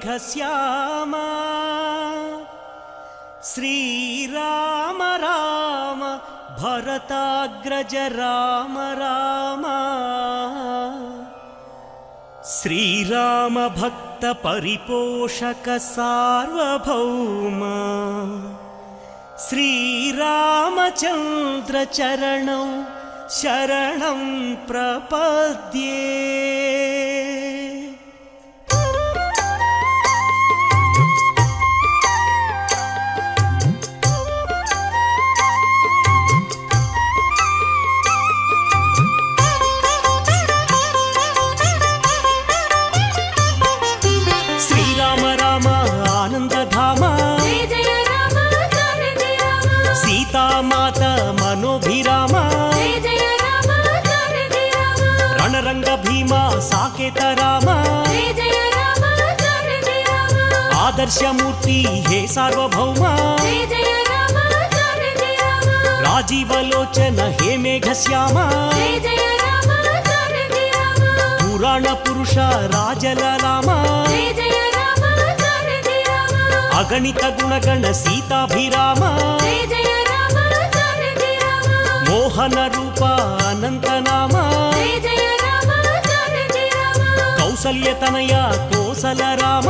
मेघश्यामा श्रीराम राम भरताग्रज राम राम श्रीराम भक्त परिपोषक सार्वभौम श्रीरामचंद्र चरणौ शरणं प्रपद्ये। श्रीराम राम आनंदधाम सीता माता मनोभिराम रणरंग भीमा साकेत राम आदर्शमूर्ति हे सार्वभौम राजीवलोचन हे मेघश्यामा पुराण पुरुष राजललामा अगणित गुणगण सीताभिराम मोहन रूप अनंत नाम कौसल्यतनया कोसल राम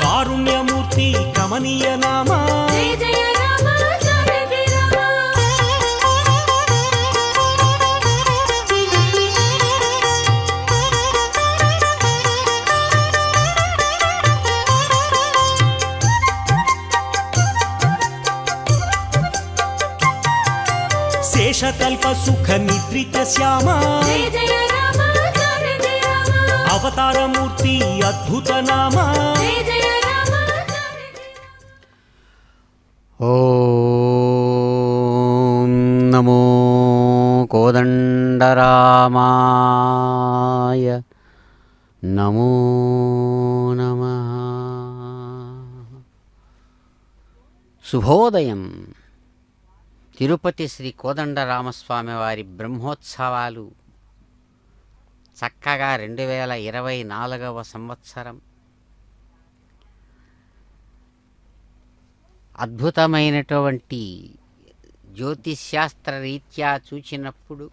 कारुण्यमूर्ति कमनीय नाम शेषतल्प सुख निद्रित श्यामा अवतार मूर्ति अद्भुत नाम ओम नमो कोदंडरामाय नमो नमः। शुभोदयं। తిరుపతి శ్రీ కోదండరామస్వామి వారి బ్రహ్మోత్సవాలు చక్కగా 2024వ సంవత్సరం అద్భుతమైనటువంటి జ్యోతిశాస్త్ర రీత్యా చూచినప్పుడు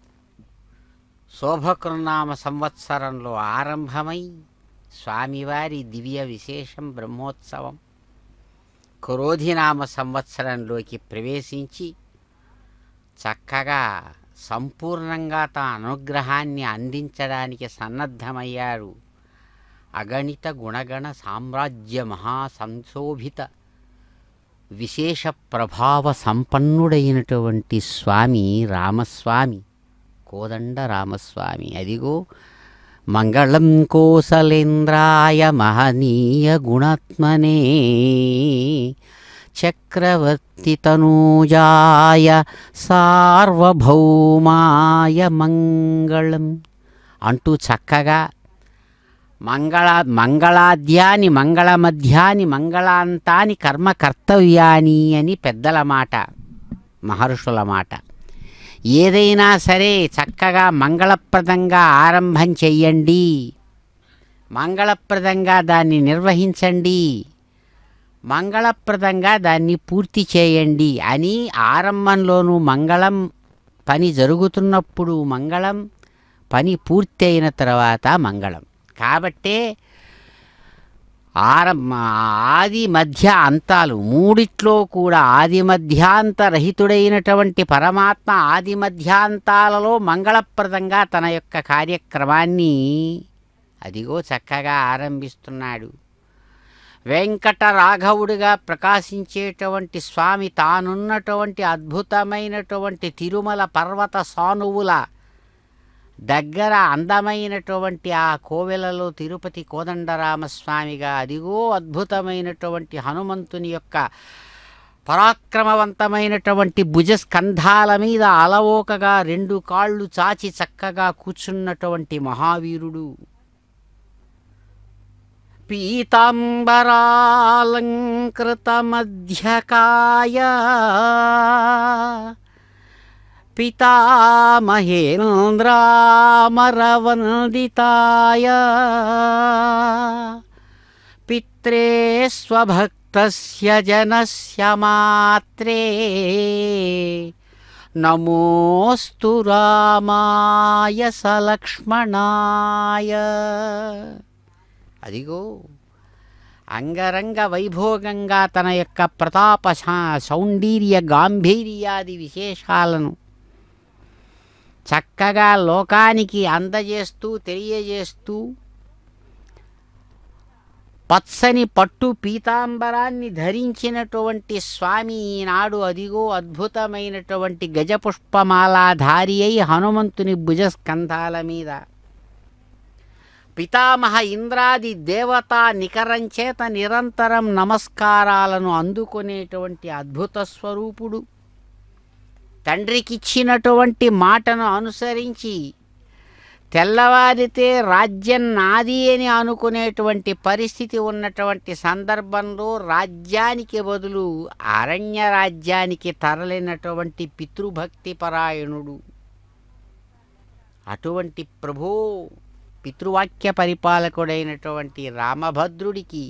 శోభకృనామ సంవత్సరంలో ఆరంభమై స్వామివారి దివ్య విశేషం బ్రహ్మోత్సవం క్రోధినామ సంవత్సరంలోకి ప్రవేశించి చక్కగా సంపూర్ణంగా తన అనుగ్రహాన్ని అందించడానికి సన్నద్ధమయ్యారు. అగణిత గుణగణ సామ్రాజ్య మహాసంశోభిత విశేష ప్రభావ సంపన్నుడైనటువంటి స్వామి రామస్వామి, కోదండ రామస్వామి. అదిగో మంగళం కోసలేంద్రాయ మహనీయ గుణాత్మనే చక్రవర్తి తనూజాయ సార్వభౌమాయ మంగళం అంటూ చక్కగా మంగళాద్యాని మంగళమధ్యాని మంగళాంతాని కర్మ కర్తవ్యాని అని పెద్దల మాట, మహర్షుల మాట. ఏదైనా సరే చక్కగా మంగళప్రదంగా ఆరంభం చెయ్యండి, మంగళప్రదంగా దాన్ని నిర్వహించండి, మంగళప్రదంగా దాన్ని పూర్తి చేయండి అని ఆరంభంలోనూ మంగళం, పని జరుగుతున్నప్పుడు మంగళం, పని పూర్తి అయిన తర్వాత మంగళం. కాబట్టే ఆది మధ్య అంతాలు మూడిట్లో కూడా ఆది మధ్యాంతరహితుడైనటువంటి పరమాత్మ ఆది మధ్యాంతాలలో మంగళప్రదంగా తన యొక్క కార్యక్రమాన్ని అదిగో చక్కగా ఆరంభిస్తున్నాడు. వెంకట రాఘవుడిగా ప్రకాశించేటువంటి స్వామి తానున్నటువంటి అద్భుతమైనటువంటి తిరుమల పర్వత సానువుల దగ్గర అందమైనటువంటి ఆ కోవెలలో తిరుపతి కోదండరామస్వామిగా అదిగో అద్భుతమైనటువంటి హనుమంతుని యొక్క పరాక్రమవంతమైనటువంటి భుజస్కంధాల మీద అలవోకగా 2 కాళ్ళు చాచి చక్కగా కూర్చున్నటువంటి మహావీరుడు. పీతాంబరాలంకృత మధ్యకాయ పితామహేంద్రామరవందితాయ పిత్రే స్వభక్తస్య జనస్య మాత్రే నమోస్తు రామాయ సలక్ష్మణాయ. అదిగో అంగరంగ వైభోగంగా తన యొక్క ప్రతాప సౌందర్య గాంభీర్యాది విశేషాలను చక్కగా లోకానికి అందజేస్తూ తెలియజేస్తూ పచ్చని పట్టు పీతాంబరాన్ని ధరించినటువంటి స్వామి ఈనాడు అదిగో అద్భుతమైనటువంటి గజపుష్పమాలాధారి అయి హనుమంతుని భుజస్కంధాల మీద పితామహ ఇంద్రాది దేవతా నికరంచేత నిరంతరం నమస్కారాలను అందుకునేటువంటి అద్భుత స్వరూపుడు. తండ్రికిచ్చినటువంటి మాటను అనుసరించి తెల్లవారితే రాజ్యం నాది అని అనుకునేటువంటి పరిస్థితి ఉన్నటువంటి సందర్భంలో రాజ్యానికి బదులు అరణ్య రాజ్యానికి తరలినటువంటి పితృభక్తి పరాయణుడు. అటువంటి ప్రభో పితృవాక్య పరిపాలకుడైనటువంటి రామభద్రుడికి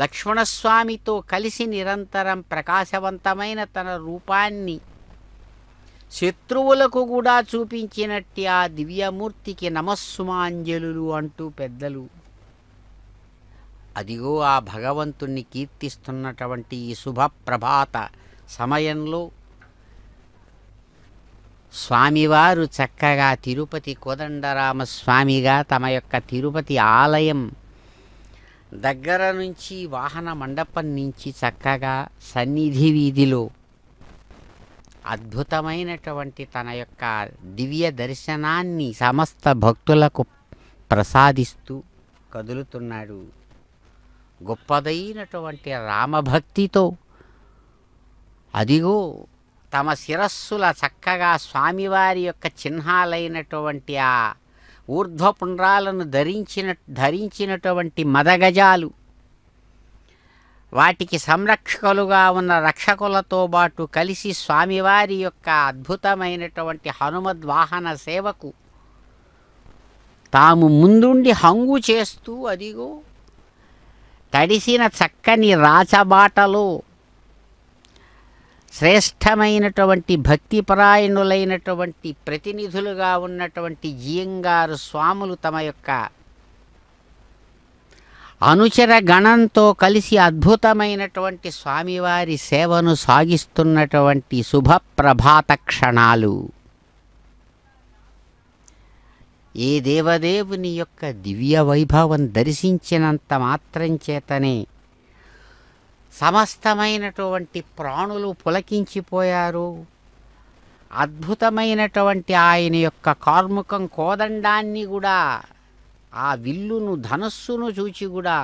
లక్ష్మణస్వామితో కలిసి నిరంతరం ప్రకాశవంతమైన తన రూపాన్ని శత్రువులకు కూడా చూపించినట్టి ఆ దివ్యమూర్తికి నమస్సుమాంజలులు అంటూ పెద్దలు అదిగో ఆ భగవంతుణ్ణి కీర్తిస్తున్నటువంటి ఈ శుభప్రభాత సమయంలో స్వామివారు చక్కగా తిరుపతి కోదండరామస్వామిగా తమ యొక్క తిరుపతి ఆలయం దగ్గర నుంచి వాహన మండపం నుంచి చక్కగా సన్నిధి వీధిలో అద్భుతమైనటువంటి తన యొక్క దివ్య దర్శనాన్ని సమస్త భక్తులకు ప్రసాదిస్తూ కదులుతున్నాడు. గొప్పదైనటువంటి రామభక్తితో అదిగో తమ శిరస్సుల చక్కగా స్వామివారి యొక్క చిహ్నాలైనటువంటి ఆ ఊర్ధ్వపుండ్రాలను ధరించినటువంటి మదగజాలు, వాటికి సంరక్షకులుగా ఉన్న రక్షకులతో పాటు కలిసి స్వామివారి యొక్క అద్భుతమైనటువంటి హనుమద్వాహన సేవకు తాము ముందుండి హంగు చేస్తూ అదిగో తడిసిన చక్కని రాచబాటలో శ్రేష్టమైనటువంటి భక్తిపరాయణులైనటువంటి ప్రతినిధులుగా ఉన్నటువంటి జియంగారు స్వాములు తమ యొక్క అనుచర గణంతో కలిసి అద్భుతమైనటువంటి స్వామివారి సేవను సాగిస్తున్నటువంటి శుభప్రభాత క్షణాలు. ఏ దేవదేవుని యొక్క దివ్య వైభవం దర్శించినంత మాత్రం చేతనే సమస్తమైనటువంటి ప్రాణులు పులకించిపోయారు. అద్భుతమైనటువంటి ఆయన యొక్క కార్ముకం కోదండాన్ని కూడా, ఆ విల్లును ధనస్సును చూచి కూడా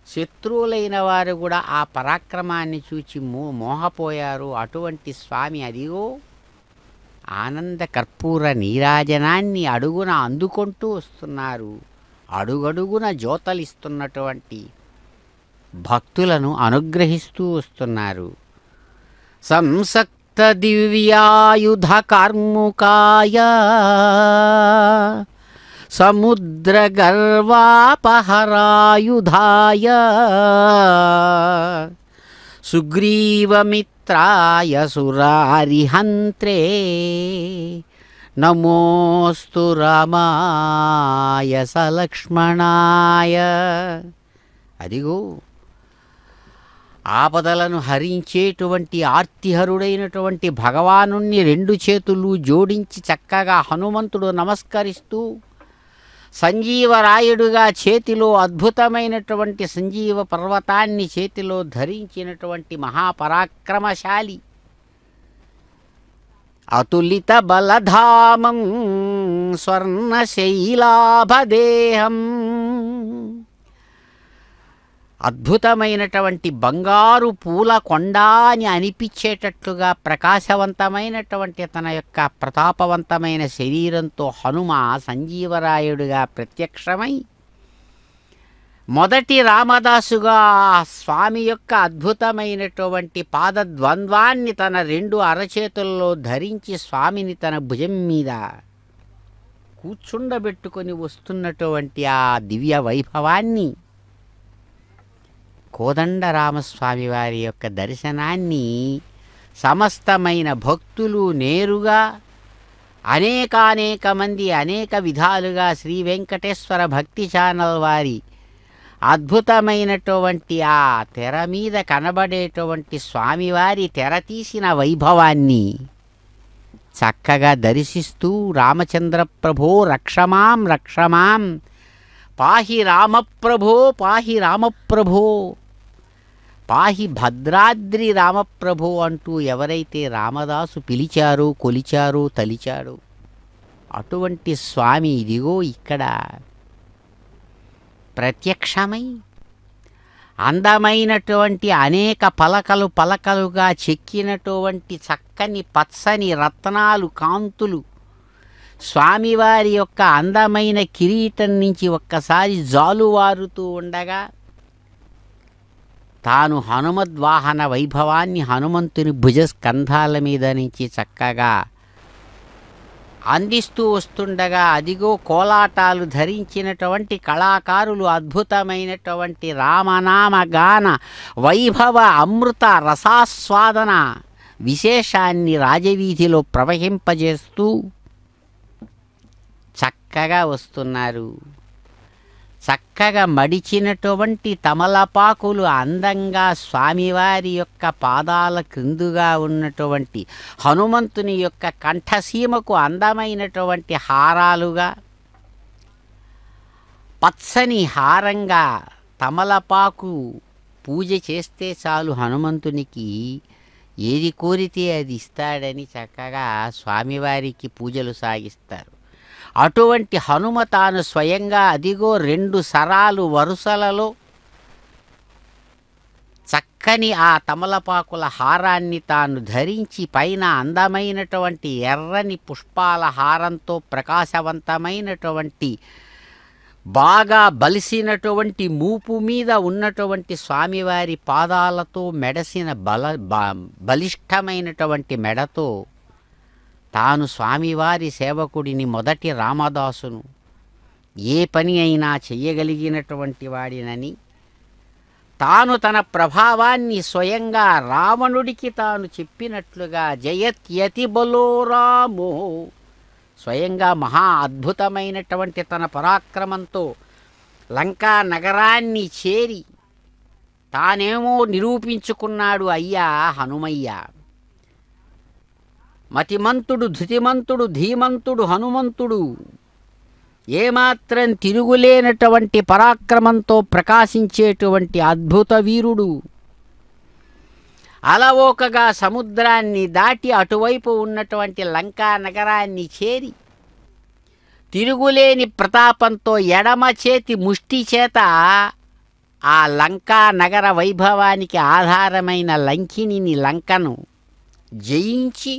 శత్రువులైన వారు కూడా ఆ పరాక్రమాన్ని చూచి మోహపోయారు. అటువంటి స్వామి అదిగో ఆనంద కర్పూర నీరాజనాన్ని అడుగున అందుకుంటూ వస్తున్నారు. అడుగడుగున జ్యోతలిస్తున్నటువంటి భక్తులను అనుగ్రహిస్తూ వస్తున్నారు. సంసక్త దివ్యాయుధ కార్ముకాయ సముద్ర గర్వాపహరాయుధాయ సుగ్రీవమిత్రాయ సురారిహంత్రే నమోస్తు రామాయ సలక్ష్మణాయ. అదిగో ఆపదలను హరించేటువంటి ఆర్తిహరుడైనటువంటి భగవానుణ్ణి రెండు చేతులు జోడించి చక్కగా హనుమంతుడు నమస్కరిస్తూ సంజీవరాయుడుగా చేతిలో అద్భుతమైనటువంటి సంజీవ పర్వతాన్ని చేతిలో ధరించినటువంటి మహాపరాక్రమశాలి, అతులిత బలధామం స్వర్ణశైలాభదేహం, అద్భుతమైనటువంటి బంగారు పూల కొండ అని అనిపించేటట్లుగా ప్రకాశవంతమైనటువంటి తన యొక్క ప్రతాపవంతమైన శరీరంతో హనుమ సంజీవరాయుడుగా ప్రత్యక్షమై మొదటి రామదాసుగా స్వామి యొక్క అద్భుతమైనటువంటి పాదద్వంద్వాన్ని తన 2 అరచేతుల్లో ధరించి స్వామిని తన భుజం మీద కూర్చుండబెట్టుకొని వస్తున్నటువంటి ఆ దివ్య వైభవాన్ని, కోదండరామస్వామి వారి యొక్క దర్శనాన్ని సమస్తమైన భక్తులు నేరుగా అనేక మంది అనేక విధాలుగా శ్రీ వెంకటేశ్వర భక్తి ఛానల్ వారి అద్భుతమైనటువంటి ఆ తెర మీద కనబడేటువంటి స్వామివారి తెర తీసిన వైభవాన్ని చక్కగా దర్శిస్తూ రామచంద్ర ప్రభో రక్షమాం రక్షమాం, పాహి రామప్రభో పాహి రామప్రభో, పాహి భద్రాద్రి రామప్రభో అంటూ ఎవరైతే రామదాసు పిలిచారో కొలిచారో తలిచాడో అటువంటి స్వామి ఇదిగో ఇక్కడ ప్రత్యక్షమై అందమైనటువంటి అనేక పలకలుగా చెక్కినటువంటి చక్కని పచ్చని రత్నాలు కాంతులు స్వామివారి యొక్క అందమైన కిరీటం నుంచి ఒక్కసారి జాలువారుతూ ఉండగా తాను హనుమద్వాహన వైభవాన్ని హనుమంతుని భుజస్కంధాల మీద నుంచి చక్కగా అందిస్తూ వస్తుండగా అదిగో కోలాటాలు ధరించినటువంటి కళాకారులు అద్భుతమైనటువంటి రామనామ గాన వైభవ అమృత రసాస్వాదన విశేషాన్ని రాజవీధిలో ప్రవహింపజేస్తూ చక్కగా వస్తున్నారు. చక్కగా మడిచినటువంటి తమలపాకులు అందంగా స్వామివారి యొక్క పాదాల క్రిందుగా ఉన్నటువంటి హనుమంతుని యొక్క కంఠసీమకు అందమైనటువంటి హారాలుగా, పచ్చని హారంగా తమలపాకు పూజ చేస్తే చాలు హనుమంతునికి ఏది కోరితే అది ఇస్తాడని చక్కగా స్వామివారికి పూజలు సాగిస్తారు. అటువంటి హనుమ తాను స్వయంగా అదిగో 2 సరాలు వరుసలలో చక్కని ఆ తమలపాకుల హారాన్ని తాను ధరించి పైన అందమైనటువంటి ఎర్రని పుష్పాల హారంతో ప్రకాశవంతమైనటువంటి బాగా బలిసినటువంటి మూపు మీద ఉన్నటువంటి స్వామివారి పాదాలతో మెడసిన బలిష్టమైనటువంటి మెడతో తాను స్వామివారి సేవకుడిని, మొదటి రామదాసును, ఏ పని అయినా చెయ్యగలిగినటువంటి వాడినని తాను తన ప్రభావాన్ని స్వయంగా రావణుడికి తాను చెప్పినట్లుగా జయత్యతి బలో రామో, స్వయంగా మహా అద్భుతమైనటువంటి తన పరాక్రమంతో లంకా నగరాన్ని చేరి తానేమో నిరూపించుకున్నాడు అయ్యా హనుమయ్య. మతిమంతుడు ధృతిమంతుడు ధీమంతుడు హనుమంతుడు ఏమాత్రం తిరుగులేనటువంటి పరాక్రమంతో ప్రకాశించేటువంటి అద్భుత వీరుడు. అలవోకగా సముద్రాన్ని దాటి అటువైపు ఉన్నటువంటి లంకా నగరాన్ని చేరి తిరుగులేని ప్రతాపంతో ఎడమ చేతి ముష్టి చేత ఆ లంకా నగర వైభవానికి ఆధారమైన లంకిణిని లంకను జయించి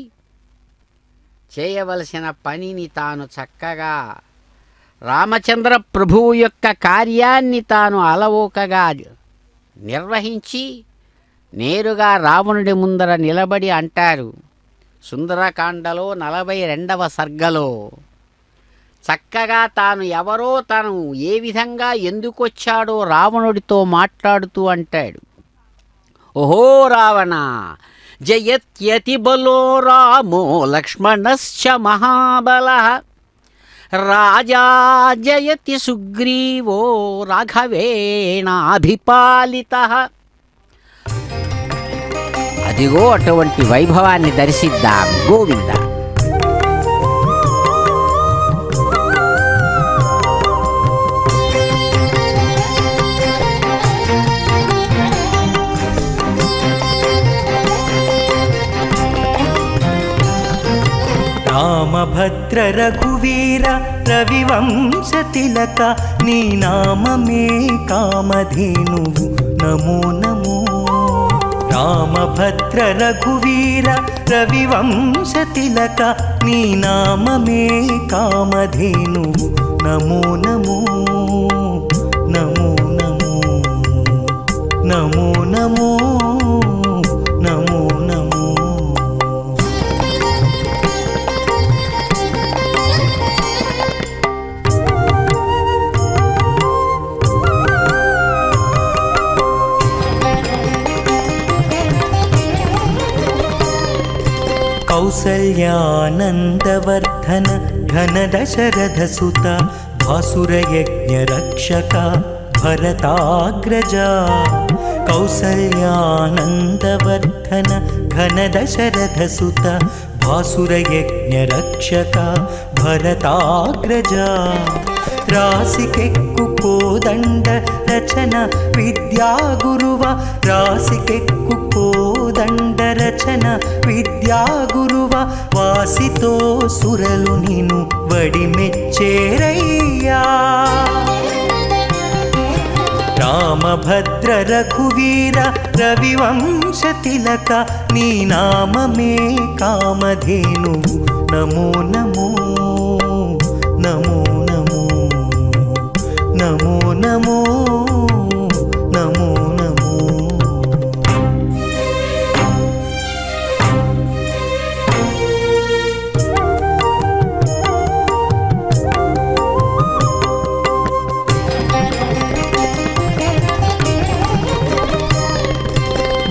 చేయవలసిన పనిని తాను చక్కగా రామచంద్ర ప్రభువు యొక్క కార్యాన్ని తాను అలవోకగా నిర్వహించి నేరుగా రావణుడి ముందర నిలబడి అంటారు సుందరకాండలో 42వ సర్గలో, చక్కగా తాను ఎవరో తను ఏ విధంగా ఎందుకొచ్చాడో రావణుడితో మాట్లాడుతూ అంటాడు, ఓహో రావణ, జయత్యతి బలో రామో లక్ష్మణశ్చ మహాబలః, రాజా జయతి సుగ్రీవో రాఘవేణాభిపాలితః. అదిగో అటువంటి వైభవాన్ని దర్శిద్దాం. గోవింద. రామభద్ర రఘువీర రవివంశ తిలక, నీ నామమే కామధేనువు నమో నమో. రామభద్ర రఘువీర రవివంశ తిలక, నీ నామమే కామధేనువు నమో నమో నమో నమో. నమో నమో నమో నమో. కౌసల్యానందవర్ధన ఘన దశరథ సుత భాసురయజ్ఞ రక్షక భరతాగ్రజ. కౌసల్యానందవర్ధన ఘన దశరథ సుత భాసురయజ్ఞ రక్షక భరతాగ్రజ. రాసికెక్కు కోదండ రచన విద్యా గురువ. రాసికెక్కు కోదండ రచన విద్యా గురువ. వాసితో సురలు నిను వడిమెచ్చేరయ్యా. రామభద్ర రఘువీర రవివంశ తిలక నీ నామమే కామధేనువు. నమో నమో నమో నమో నమో నమో నమో నమో.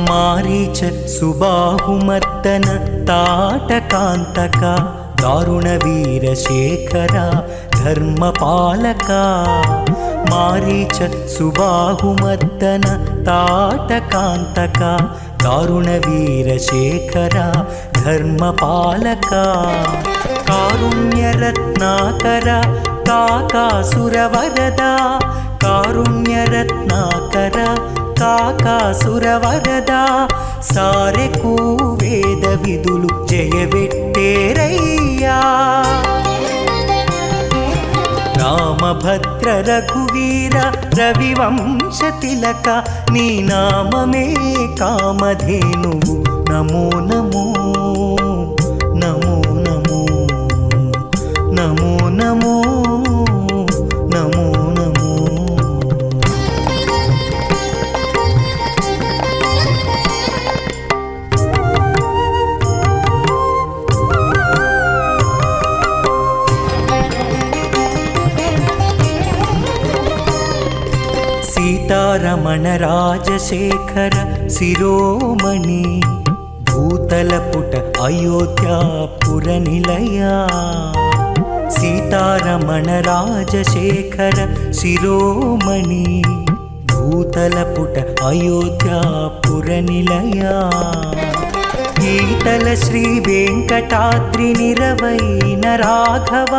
మారీచ సుబాహుమర్దన తాటకాంతక దారుణ వీరశేఖర ధర్మపాలక. మారీచ సుబాహుమర్దన తాటకాంతక దారుణ వీరశేఖర ధర్మపాలక. కారుణ్యరత్నాకర కాకాసురవరద. కారుణ్యరత్నాకర కాకాసురవరద. సారెకు వేద విధులు జయవెట్టేరయ్యా. రామభద్ర రఘువీర రవివంశ తిలక నీ నామమే కామధేనువు. నమో నమో నమో నమో నమో నమో నమో నమో. సీతారమణ రాజశేఖర శిరోమణి భూతలపుట అయోధ్యాపుర నిలయ. సీతారమణ రాజశేఖర శిరోమణి భూతలపుట అయోధ్యాపుర నిలయ. ఈతల శ్రీ వెంకటాద్రి నిరవైన రాఘవ.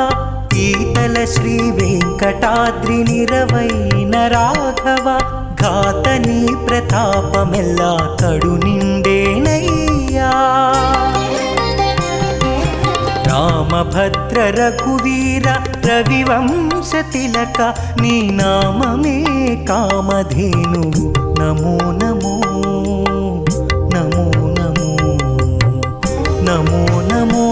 ఈతల శ్రీ వెంకటాద్రి నిరవైన రాఘవ. ఘాతని ప్రతాపమెల్లా కడు నిండేనయ్యా. రామభద్ర రఘువీర రవివంశ తిలక నీ నామమే కామధేనువు. నమో నమో నమో నమో నమో నమో నమో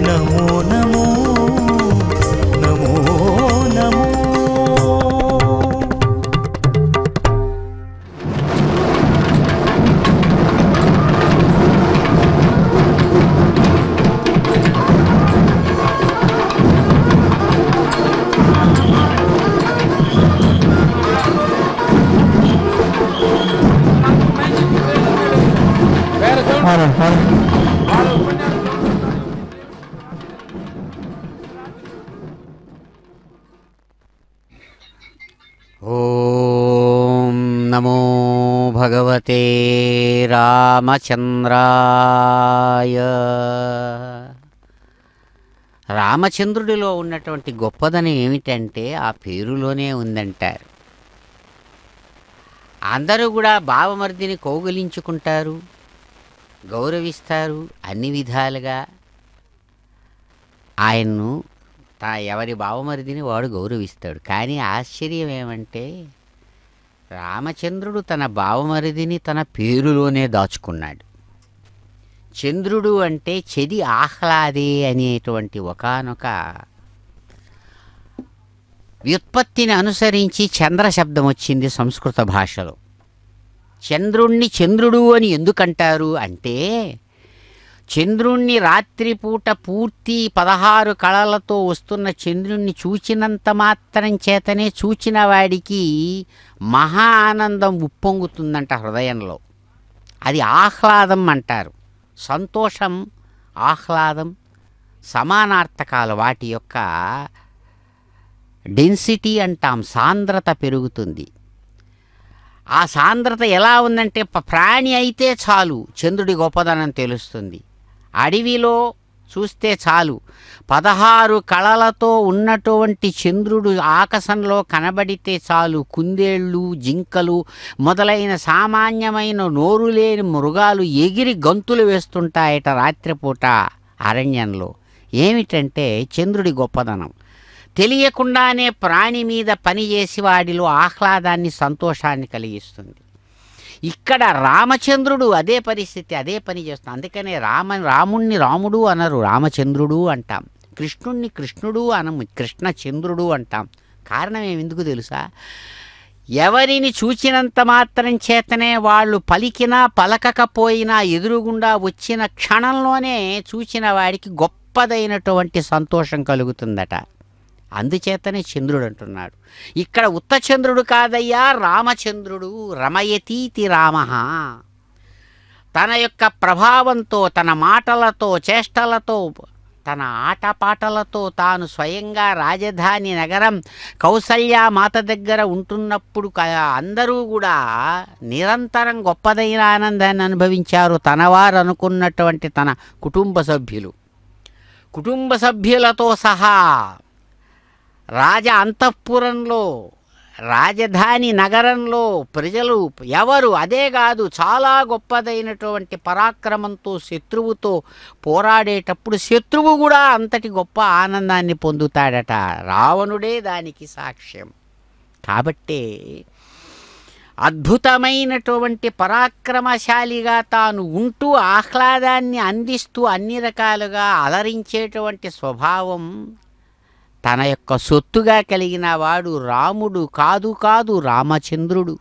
నమో నమో నమో నమో. ఓం నమో భగవతే రామచంద్రాయ. రామచంద్రుడిలో ఉన్నటువంటి గొప్పదనం ఏమిటంటే ఆ పేరులోనే ఉందంటారు. అందరూ కూడా బావమర్దిని కౌగిలించుకుంటారు, గౌరవిస్తారు. అన్ని విధాలుగా ఆయన్ను ఎవరి బావమరిదిని వాడు గౌరవిస్తాడు. కానీ ఆశ్చర్యం ఏమంటే రామచంద్రుడు తన బావమరిదిని తన పేరులోనే దాచుకున్నాడు. చంద్రుడు అంటే చెది ఆహ్లాదే అనేటువంటి ఒకానొక వ్యుత్పత్తిని అనుసరించి చంద్ర శబ్దం వచ్చింది సంస్కృత భాషలో. చంద్రుణ్ణి చంద్రుడు అని ఎందుకంటారు అంటే, చంద్రుణ్ణి రాత్రిపూట పూర్తి 16 కళలతో వస్తున్న చంద్రుణ్ణి చూచినంత మాత్రం చేతనే చూచిన వాడికి మహా ఆనందం ఉప్పొంగుతుందంట హృదయంలో. అది ఆహ్లాదం అంటారు. సంతోషం, ఆహ్లాదం సమానార్థకాలు. వాటి యొక్క డెన్సిటీ అంటాం, సాంద్రత పెరుగుతుంది. ఆ సాంద్రత ఎలా ఉందంటే, ప్రాణి అయితే చాలు చంద్రుడి గొప్పదనం తెలుస్తుంది. అడవిలో చూస్తే చాలు 16 కళలతో ఉన్నటువంటి చంద్రుడు ఆకాశంలో కనబడితే చాలు కుందేళ్ళు, జింకలు మొదలైన సామాన్యమైన నోరు లేని మృగాలు ఎగిరి గంతులు వేస్తుంటాయట రాత్రిపూట అరణ్యంలో. ఏమిటంటే చంద్రుడి గొప్పదనం. తెలియకుండానే ప్రాణి మీద పనిచేసి వాడిలో ఆహ్లాదాన్ని, సంతోషాన్ని కలిగిస్తుంది. ఇక్కడ రామచంద్రుడు అదే పరిస్థితి, అదే పని చేస్తాం. అందుకనే రాముణ్ణి రాముడు అనరు, రామచంద్రుడు అంటాం. కృష్ణుణ్ణి కృష్ణుడు అనము, కృష్ణచంద్రుడు అంటాం. కారణం ఎందుకు తెలుసా? ఎవరిని చూచినంత మాత్రం చేతనే వాళ్ళు పలికినా పలకకపోయినా ఎదురుగుండా వచ్చిన క్షణంలోనే చూచిన వాడికి గొప్పదైనటువంటి సంతోషం కలుగుతుందట. అందుచేతనే చంద్రుడు అంటున్నాడు. ఇక్కడ ఉత్త చంద్రుడు కాదయ్యా, రామచంద్రుడు. రమయతీతి రామ. తన యొక్క ప్రభావంతో, తన మాటలతో, చేష్టలతో, తన ఆటపాటలతో తాను స్వయంగా రాజధాని నగరం కౌసల్యామాత దగ్గర ఉంటున్నప్పుడు అందరూ కూడా నిరంతరం గొప్పదైన ఆనందాన్ని అనుభవించారు. తనవారు అనుకున్నటువంటి తన కుటుంబ సభ్యులతో సహా రాజ అంతఃపురంలో, రాజధాని నగరంలో ప్రజలు ఎవరు, అదే కాదు చాలా గొప్పదైనటువంటి పరాక్రమంతో శత్రువుతో పోరాడేటప్పుడు శత్రువు కూడా అంతటి గొప్ప ఆనందాన్ని పొందుతాడట. రావణుడే దానికి సాక్ష్యం. కాబట్టే అద్భుతమైనటువంటి పరాక్రమశాలిగా తాను ఉంటూ ఆహ్లాదాన్ని అందిస్తూ అన్ని రకాలుగా అలరించేటువంటి స్వభావం తన యొక్క సొత్తుగా కలిగిన వాడు రాముడు కాదు రామచంద్రుడు.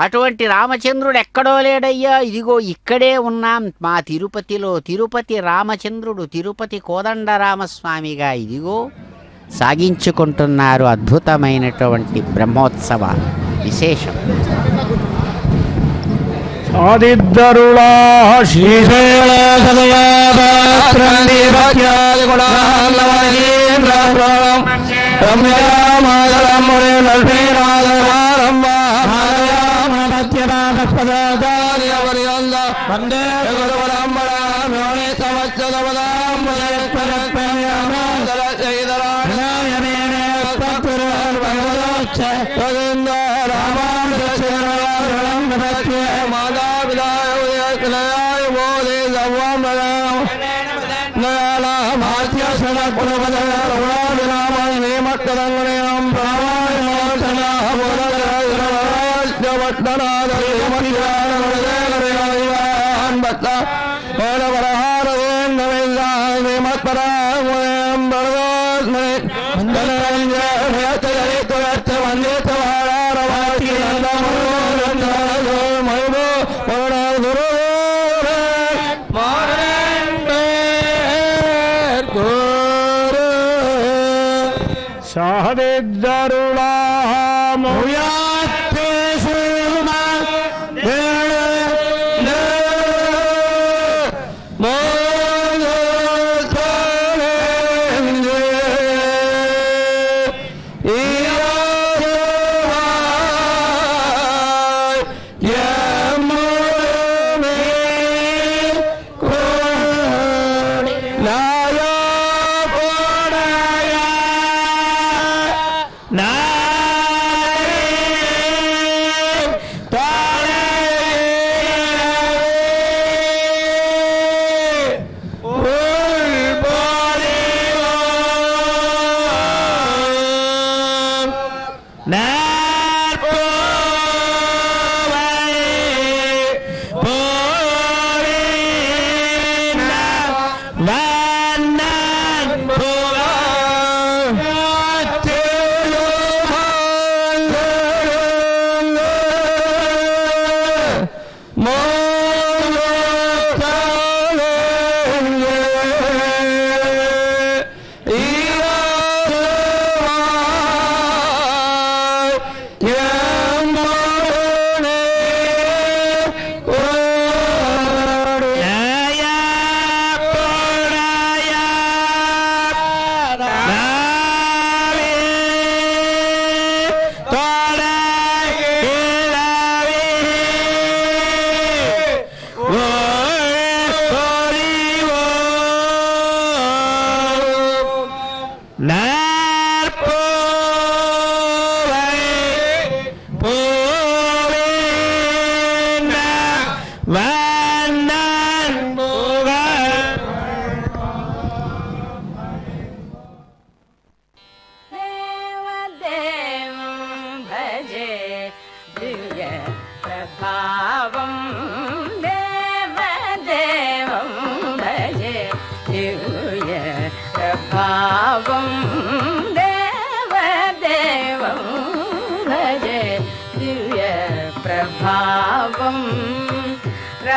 అటువంటి రామచంద్రుడు ఎక్కడో లేడయ్యా, ఇదిగో ఇక్కడే ఉన్నాం మా తిరుపతిలో. తిరుపతి రామచంద్రుడు, తిరుపతి కోదండరామస్వామిగా ఇదిగో సాగించుకుంటున్నారు అద్భుతమైనటువంటి బ్రహ్మోత్సవ విశేషం. ఆదిద్దరుళా శ్రీశైల సాహదిద్దరుళా నాయ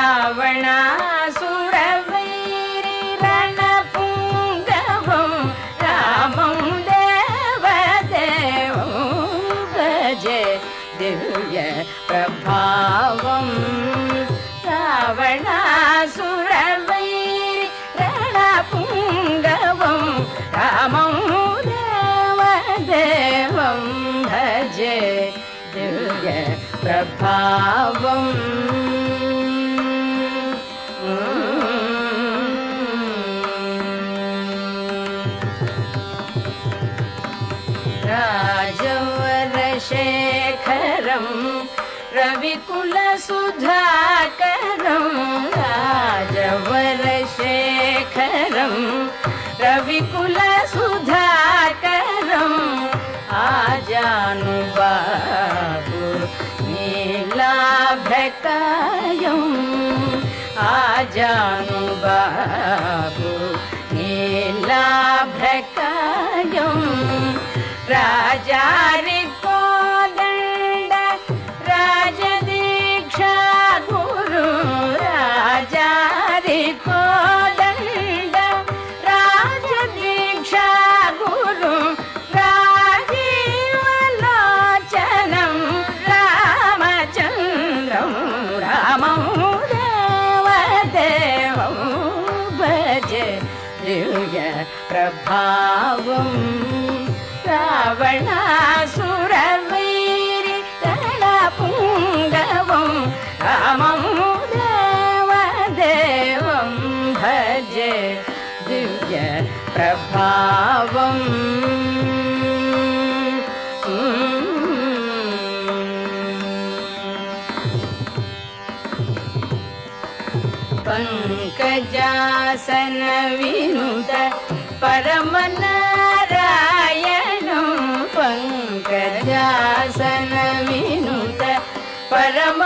రావణాసురవైరి రణపుంగవం రామం దేవదేవం భజే దివ్య ప్రభావం రావణాసురవైరి రణపుంగవం రామం దేవదేవం భజే దివ్య ప్రభావం రాజవరశేఖరం రవికులసుధాకరం రాజవరశేఖరం రవికులసుధాకరం ఆజానుబాహు నీలాభ్రకాయం ఆజానుబాహు నీలాభ్రకాయం రాజారి కోదండ రాజదీక్షా గురు రాజారి కోదండ రాజదీక్షా గురు రాజీవలోచనం రామచంద్రం రామం దేవదేవం భజే దివ్య ప్రభావం రావణాసురవైరి రణపుంగవం రామం దేవదేవం భజే దివ్య ప్రభావం పంకజాసన వినుత పరమనారాయణం పంకజాసన వినుత పరమనారాయణం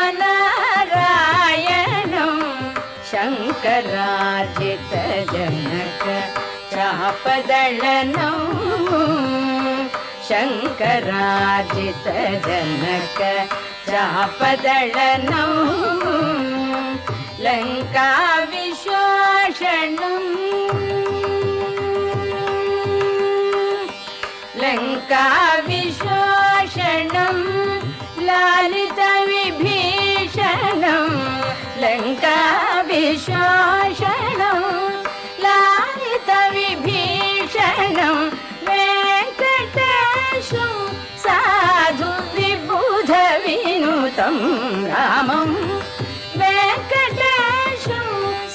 శంకరార్జిత జనక చాపదళనం శంకరార్జిత జనక చాపదళనం లంకా విశోషణం లంకా విశోషణం లాలిత విభీషణం లంకా విశోషణం లాలిత విభీషణం వెంకటేశం సాధు విబుధ వినుతం రామం వెంకటేశం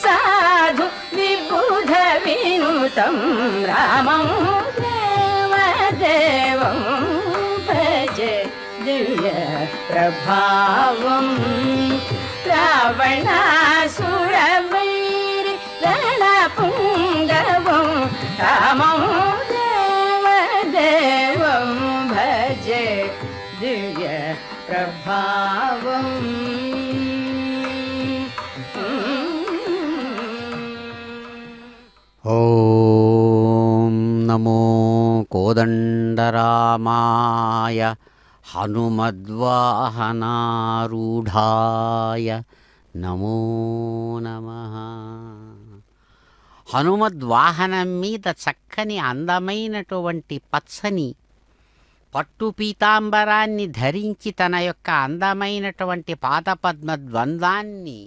సాధు విబుధ వినుతం రామం దేవదేవం భజే దివ్య ప్రభావం రావణాసురవైరి రణపుంగవం రామం దేవదేవం భజే దివ్య ప్రభావం ఓం నమో కోదండరామాయ హనుమద్వాహనారూఢాయ నమో నమః. హనుమద్వాహనం మీద చక్కని అందమైనటువంటి పచ్చని పట్టు పీతాంబరాన్ని ధరించి తన యొక్క అందమైనటువంటి పాదపద్మ ద్వంద్వాన్ని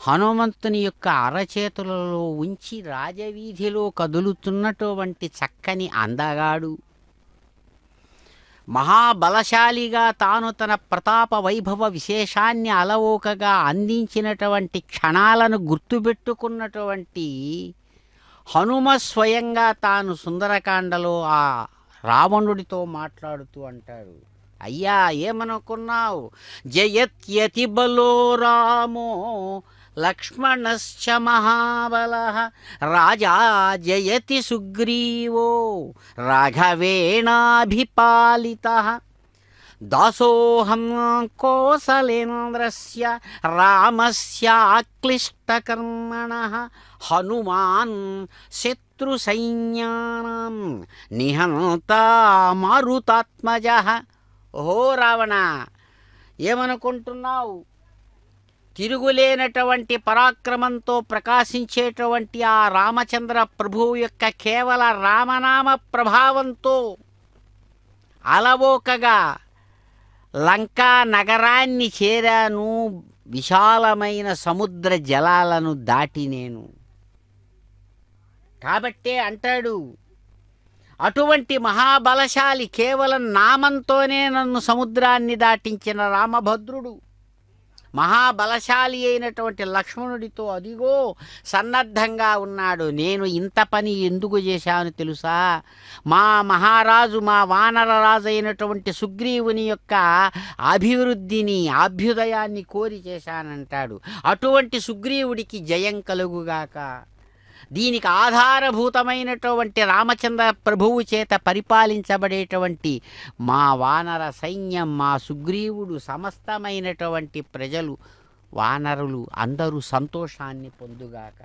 హనుమంతుని యొక్క అరచేతులలో ఉంచి రాజవీధిలో కదులుతున్నటువంటి చక్కని అందగాడు, మహాబలశాలిగా తాను తన ప్రతాప వైభవ విశేషాన్ని అలవోకగా అందించినటువంటి క్షణాలను గుర్తుపెట్టుకున్నటువంటి హనుమ స్వయంగా తాను సుందరకాండలో ఆ రావణుడితో మాట్లాడుతూ అంటాడు, అయ్యా ఏమనుకున్నావు, జయత్యతి బలో రామో లక్ష్మణశ్చ మహాబలః రాజా జయతి సుగ్రీవో రాఘవేణాభిపాలితః దాసోహం కోసలేంద్రస్య రామస్యాక్లిష్టకర్మణః హనుమాన్ శత్రుసైన్యానాం నిహంతా మారుతాత్మజః. ఓహో రావణ, ఏమనుకుంటున్నావు, తిరుగులేనటువంటి పరాక్రమంతో ప్రకాశించేటువంటి ఆ రామచంద్ర ప్రభువు యొక్క కేవల రామనామ ప్రభావంతో అలవోకగా లంకా నగరాన్ని చేరాను. విశాలమైన సముద్ర జలాలను దాటి నేను. కాబట్టే అంటాడు, అటువంటి మహాబలశాలి కేవలం నామంతోనే నన్ను సముద్రాన్ని దాటించిన రామభద్రుడు మహాబలశాలి అయినటువంటి లక్ష్మణుడితో అదిగో సన్నద్ధంగా ఉన్నాడు. నేను ఇంత పని ఎందుకు చేశాను తెలుసా? మా మహారాజు, మా వానర రాజు అయినటువంటి సుగ్రీవుని యొక్క అభివృద్ధిని, అభ్యుదయాన్ని కోరి చేశానంటాడు. అటువంటి సుగ్రీవుడికి జయం కలుగుగాక. దీనికి ఆధారభూతమైనటువంటి రామచంద్ర ప్రభువు చేత పరిపాలించబడేటువంటి మా వానర సైన్యం, మా సుగ్రీవుడు, సమస్తమైనటువంటి ప్రజలు, వానరులు అందరూ సంతోషాన్ని పొందుగాక.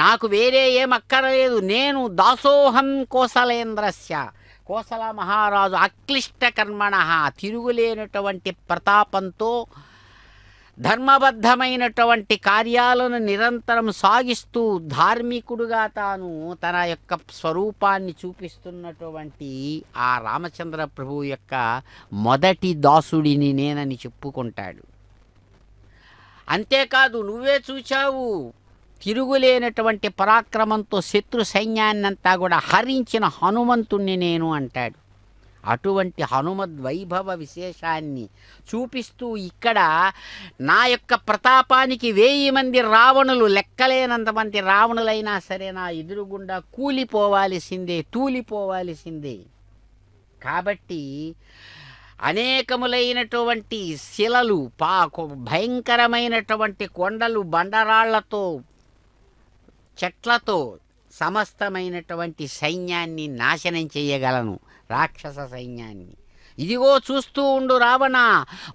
నాకు వేరే ఏమక్కరలేదు. నేను దాసోహం కోసలేంద్రస్య. కోసల మహారాజు అక్లిష్ట కర్మణ, తిరుగులేనటువంటి ప్రతాపంతో ధర్మబద్ధమైనటువంటి కార్యాలను నిరంతరం సాగిస్తూ ధార్మికుడుగా తాను తన యొక్క స్వరూపాన్ని చూపిస్తున్నటువంటి ఆ రామచంద్ర ప్రభువు యొక్క మొదటి దాసుడిని నేనని చెప్పుకుంటాడు. అంతేకాదు, నువ్వే చూచావు, తిరుగులేనటువంటి పరాక్రమంతో శత్రు సైన్యాన్నంతా కూడా హరించిన హనుమంతుణ్ణి నేను అంటాడు. అటువంటి హనుమద్ వైభవ విశేషాన్ని చూపిస్తూ ఇక్కడ నా యొక్క ప్రతాపానికి 1000 మంది రావణులు, లెక్కలేనంతమంది రావణులైనా సరే నా ఎదురుగుండా కూలిపోవాల్సిందే, తూలిపోవాల్సిందే. కాబట్టి అనేకములైనటువంటి శిలలు, భయంకరమైనటువంటి కొండలు, బండరాళ్లతో, చెట్లతో సమస్తమైనటువంటి సైన్యాన్ని నాశనం చేయగలను, రాక్షస సైన్యాన్ని. ఇదిగో చూస్తూ ఉండు రావణ,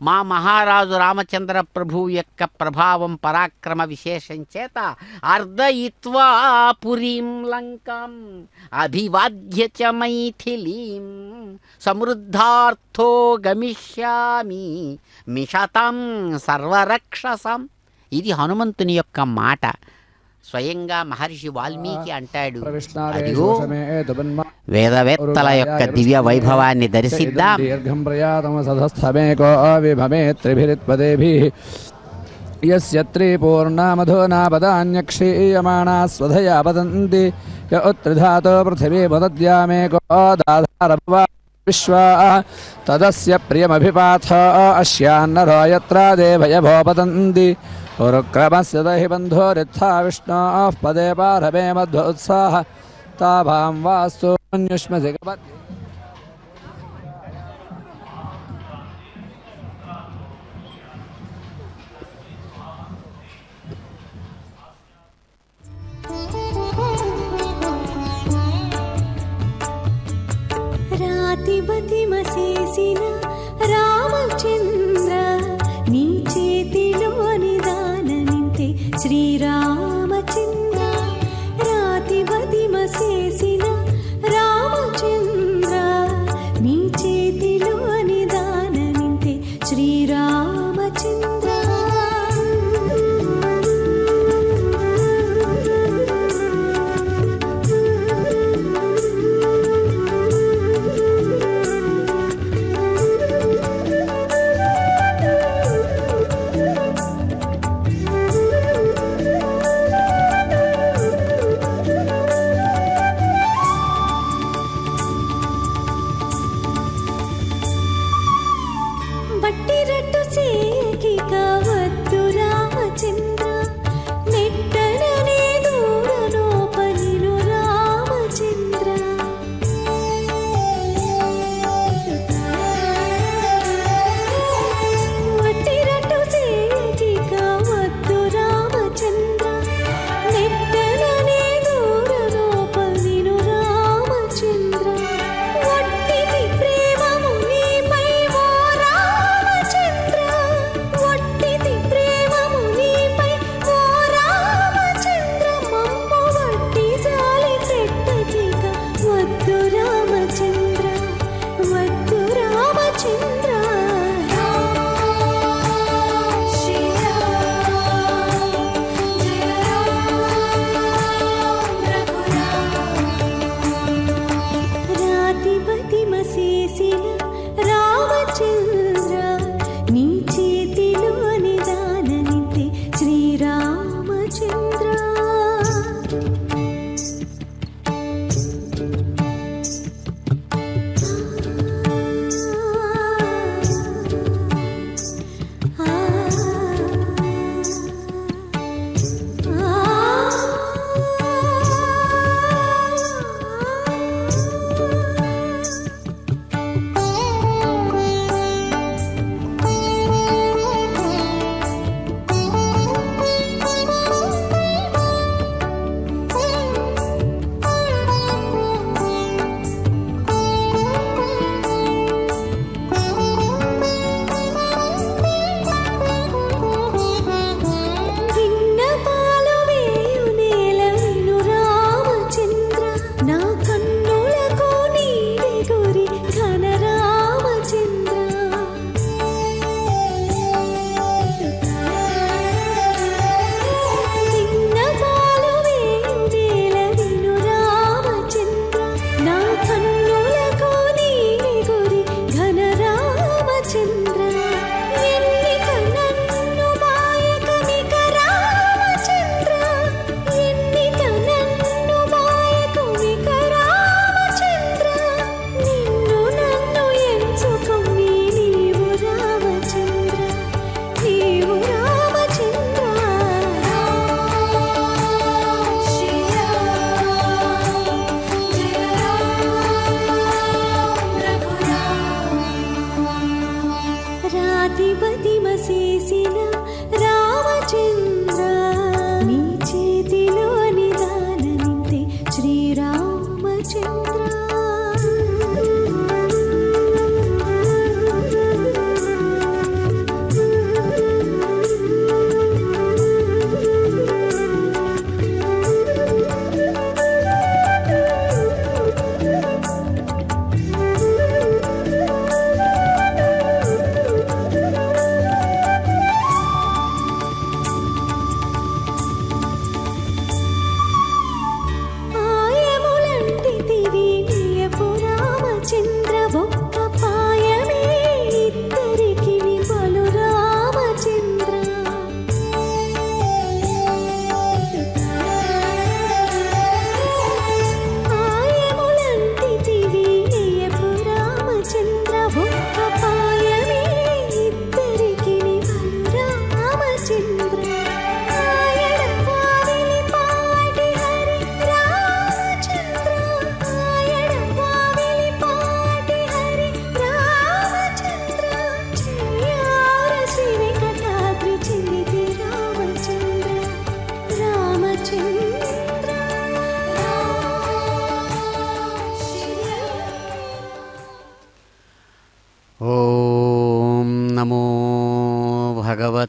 మా మహారాజు రామచంద్ర ప్రభువు యొక్క ప్రభావం, పరాక్రమ విశేషం చేత అర్ధయిత్వా పురీం లంకాం అభివాద్య చ మైథిలీం సమృద్ధార్థో గమిష్యామి మిషతాం సర్వరక్షసం. ఇది హనుమంతుని యొక్క మాట. స్వయంగా మహర్షి వాల్మీకి అంటాడు. అదిగో వేదవేత్తల యొక్క దివ్య వైభవాన్ని దర్శిద్దాం. దీర్ఘం ప్రయాతమ సధస్థమేకో విభమేత్రిభిరిత్పదేభిః యస్య త్రిపూర్ణా మధునా పదాన్యక్షీయమాణా స్వధయా పతంతి య ఉత్రిధాతో పృథివీ పదద్యామేకో దాధారభవ విశ్వా తదస్య ప్రియమభిపాథ అస్యాన్నరో యత్ర దేవయభో పతంతి ఉరుక్రమస్య దహి బంధోరిత్థా విష్ణోః పదే పారమే మధ్వోత్సాహ తాభాం వాస్తు అన్యుష్మసి గపతి. రాతిబతిమసేసిన రామచంద్ర నీ చేతిలో నిదాననింతే శ్రీరామచంద్ర. రాతిబతిమసేసిన రామచంద్ర నీ చేతిలో నిదాననింతే శ్రీరామచంద్ర.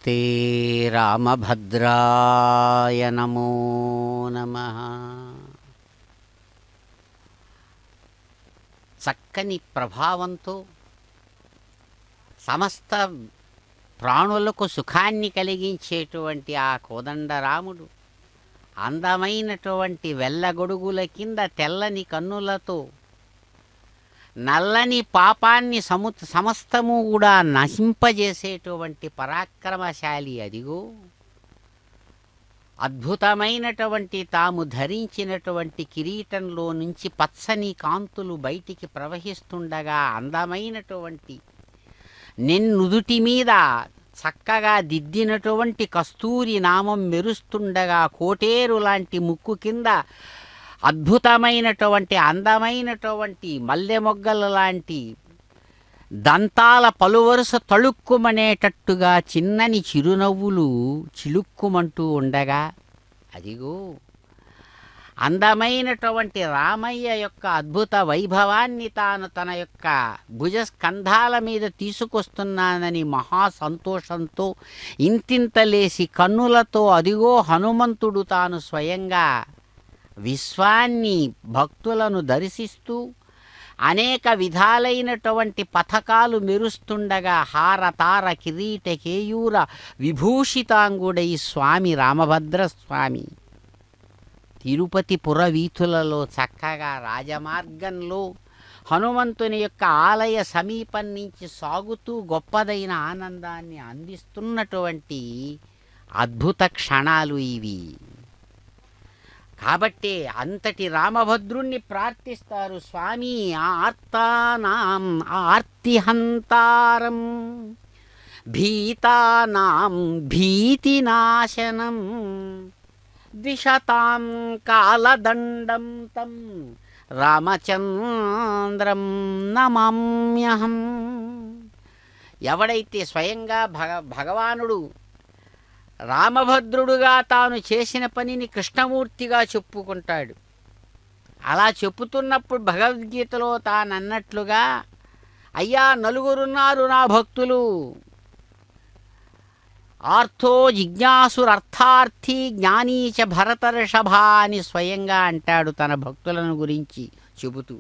నమస్తే రామభద్రాయ నమో నమః. చక్కని ప్రభావంతో సమస్త ప్రాణులకు సుఖాన్ని కలిగించేటువంటి ఆ కోదండరాముడు అందమైనటువంటి వెల్లగొడుగుల కింద తెల్లని కన్నులతో నల్లని పాపాన్ని సమస్తము కూడా నశింపజేసేటువంటి పరాక్రమశాలి. అదిగో అద్భుతమైనటువంటి తాము ధరించినటువంటి కిరీటంలో నుంచి పచ్చని కాంతులు బయటికి ప్రవహిస్తుండగా అందమైనటువంటి నిన్నుదుటి మీద చక్కగా దిద్దినటువంటి కస్తూరి నామం మెరుస్తుండగా కోటేరు లాంటి ముక్కు కింద అద్భుతమైనటువంటి అందమైనటువంటి మల్లె మొగ్గల లాంటి దంతాల పలువరుస తళుక్కుమనేటట్టుగా చిన్నని చిరునవ్వులు చిలుక్కుమంటూ ఉండగా అదిగో అందమైనటువంటి రామయ్య యొక్క అద్భుత వైభవాన్ని తాను తన యొక్క భుజస్కంధాల మీద తీసుకొస్తున్నానని మహా సంతోషంతో ఇంతింతలేసి కన్నులతో అదిగో హనుమంతుడు తాను స్వయంగా విశ్వాన్ని భక్తులను దర్శిస్తూ అనేక విధాలైనటువంటి పథకాలు మెరుస్తుండగా హారతార కిరీట కేయూర విభూషితాంగుడై స్వామి రామభద్రస్వామి తిరుపతి పురవీధులలో చక్కగా రాజమార్గంలో హనుమంతుని యొక్క ఆలయ సమీపం నుంచి సాగుతూ గొప్పదైన ఆనందాన్ని అందిస్తున్నటువంటి అద్భుత క్షణాలు ఇవి. కాబట్టి అంతటి రామభద్రుణ్ణి ప్రార్థిస్తారు. స్వామి ఆర్తానాం ఆర్తిహంతారం భీతానాం భీతినాశనం ద్విషతాం కాలదండం తం రామచంద్రం నమామ్యహం. ఎవడైతే స్వయంగా భగవానుడు రామభద్రుడుగా తాను చేసిన పనిని కృష్ణమూర్తిగా చెప్పుకుంటాడు. అలా చెప్పుతున్నప్పుడు భగవద్గీతలో తానన్నట్లుగా అయ్యా నలుగురున్నారు నా భక్తులు, ఆర్థో జిజ్ఞాసురర్థార్థి జ్ఞానీచ భరతర్షభ అని స్వయంగా అంటాడు తన భక్తులను గురించి చెబుతూ.